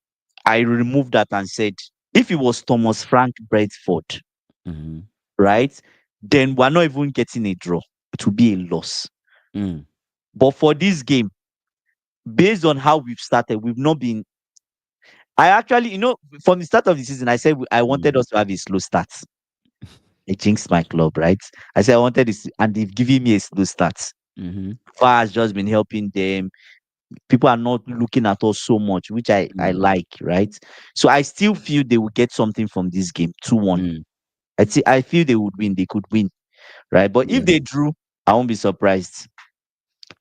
B: I removed that and said if it was Thomas Frank Brentford,
A: Mm-hmm.
B: right, then we're not even getting a draw. It will be a loss.
A: Mm.
B: But for this game, based on how we've started, we've not been. I actually, from the start of the season, I said I wanted
A: Mm.
B: us to have a slow start. I jinxed my club, right? I said I wanted this, and they've given me a slow start.
A: Mm-hmm.
B: VAR has just been helping them. People are not looking at us so much, which I
A: Mm.
B: like, right? So I still feel they will get something from this game, 2-1.
A: Mm.
B: I feel they would win. They could win, right? But if
A: Yeah.
B: they drew, I won't be surprised,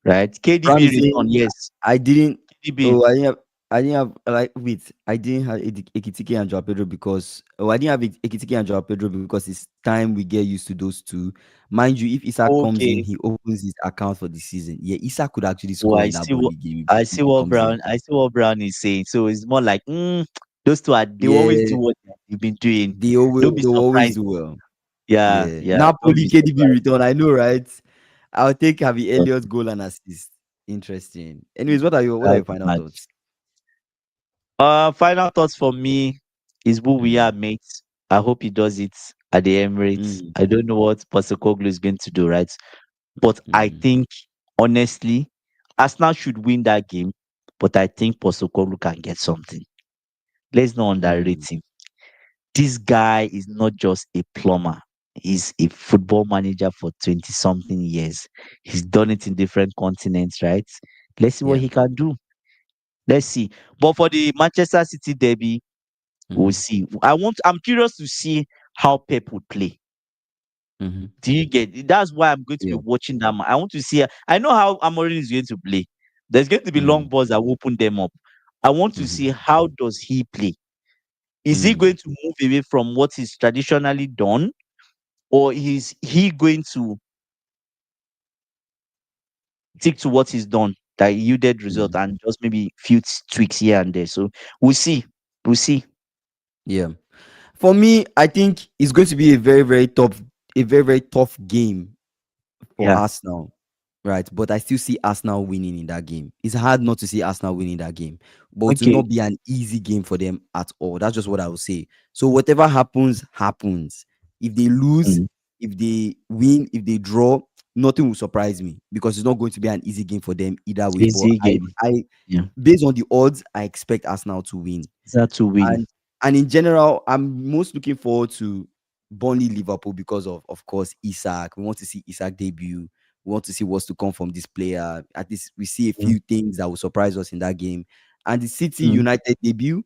B: right?
A: Brown
B: KDB
A: is saying
B: return, yes.
A: I didn't.
B: KDB,
A: Oh, I didn't have like wait. I didn't have Ekitike and Joao Pedro because I didn't have Ekitike and Joao Pedro because it's time we get used to those two. Mind you, if Isak comes in,
B: okay.
A: he opens his account for the season. Yeah, Isak could actually
B: Oh,
A: score in that Burnley game
B: I
A: if
B: see
A: he
B: what
A: comes in.
B: Brown, I see what Brown is saying. So it's more like those two they always do
A: Yeah,
B: what they've been doing.
A: they
B: Don't be
A: will always
B: surprised.
A: do well.
B: Yeah,
A: Yeah,
B: yeah. Don't
A: Napoli
B: be
A: KDB
B: surprised.
A: return. I know, right? I'll take Harvey
B: Yeah,
A: Elliott's goal and assist. Interesting. Anyways, what are
B: that'll
A: your
B: be
A: final
B: mad.
A: thoughts?
B: Final thoughts for me is who we are,
A: Mm,
B: mates. I hope he does it at the Emirates.
A: mm,
B: I don't know what Postecoglou is going to do, right? But I
A: mm,
B: think, honestly, Arsenal should win that game. But I think Postecoglou can get something. Let's not underrate
A: mm,
B: him. This guy is not just a plumber. He's a football manager for 20 something years. He's done it in different continents, right? Let's see what
A: yeah.
B: he can do. Let's see. But for the Manchester City derby, we'll
A: Mm-hmm,
B: see. I'm curious to see how Pep would play.
A: mm-hmm,
B: Do you get it? That's why I'm going to be
A: yeah.
B: watching them. I want to see. I know how Amorim is going to play. There's going to be long
A: Mm,
B: balls that will open them up. I want to
A: mm-hmm,
B: see how does he play. Is he
A: mm,
B: going to move away from what he's traditionally done, or is he going to stick to what he's done that yielded result
A: mm,
B: and just maybe few tweaks here and there? So we'll see. We'll see.
A: yeah. For me, I think it's going to be a very, very tough game for
B: Yeah.
A: Arsenal, right? But I still see Arsenal winning in that game. It's hard not to see Arsenal winning that game, but it will
B: Okay.
A: not be an easy game for them at all. That's just what I would say. So whatever happens, happens. If they lose,
B: Mm.
A: if they win, if they draw, nothing will surprise me because it's not going to be an easy game for them either way. But
B: Easy game.
A: I,
B: Yeah.
A: based on the odds, I expect Arsenal to win.
B: Is that to win?
A: And in general, I'm most looking forward to Burnley Liverpool because of course Isak. We want to see Isak debut. We want to see what's to come from this player. At least we see a
B: Mm,
A: few things that will surprise us in that game. And the City
B: mm,
A: United debut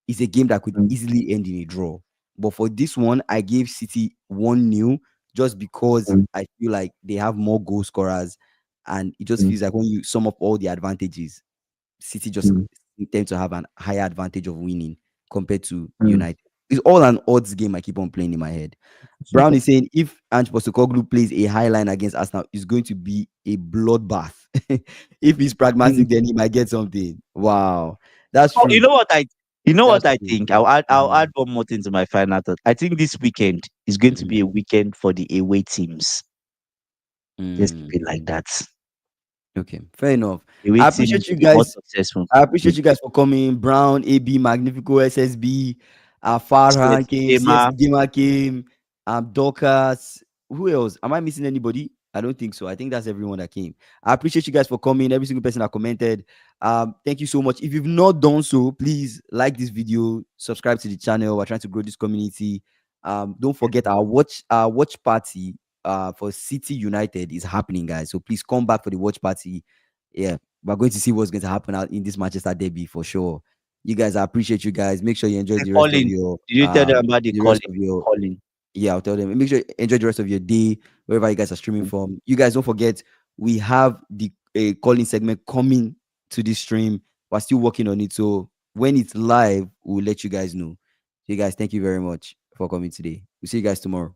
A: is a game that could
B: mm,
A: easily end in a draw. But for this one, I gave City 1-0 just because
B: mm,
A: I feel like they have more goal scorers, and it just
B: mm,
A: feels like when you sum up all the advantages, City just
B: mm,
A: tend to have an higher advantage of winning compared to
B: mm.
A: United. It's all an odds game I keep on playing in my head. Brown is saying if Ange Postecoglou plays a high line against Arsenal, it's going to be a bloodbath. If he's
B: Mm.
A: pragmatic, then he might get something. Wow, that's
B: Oh, you
A: true.
B: know what? You know what
A: That's
B: I
A: true.
B: think? I'll add
A: Mhm.
B: one more thing to my final thought. I think this weekend is going to
A: Mhm.
B: be a weekend for the away teams. Let's keep
A: Mm.
B: it like that.
A: Okay, fair enough.
B: Away
A: I
B: teams
A: appreciate
B: will
A: you
B: be more
A: guys.
B: successful.
A: I
B: Mm.
A: appreciate you guys for coming. Brown, AB, Magnifico, SSB, Farhan
B: CSC
A: came,
B: Gamer,
A: CSC Gamer came, Dorcas. Who else? Am I missing anybody? I don't think so. I think that's everyone that came. I appreciate you guys for coming. Every single person that commented. Thank you so much. If you've not done so, please like this video, subscribe to the channel. We're trying to grow this community. Don't forget our watch party for City United is happening, guys. So please come back for the watch party. Yeah, we're going to see what's going to happen out in this Manchester derby for sure. You guys, I appreciate you guys. Make sure you enjoy
B: and
A: the rest of
B: calling.
A: your
B: Did you tell them about the
A: the
B: calling?
A: rest of your
B: Calling.
A: yeah, I'll tell them. Make sure you enjoy the rest of your day wherever you guys are streaming
B: Mm.
A: from. You guys don't forget we have the calling segment coming to this stream. We're still working on it, so when it's live, we'll let you guys know. So, you guys, thank you very much for coming today. We'll see you guys tomorrow.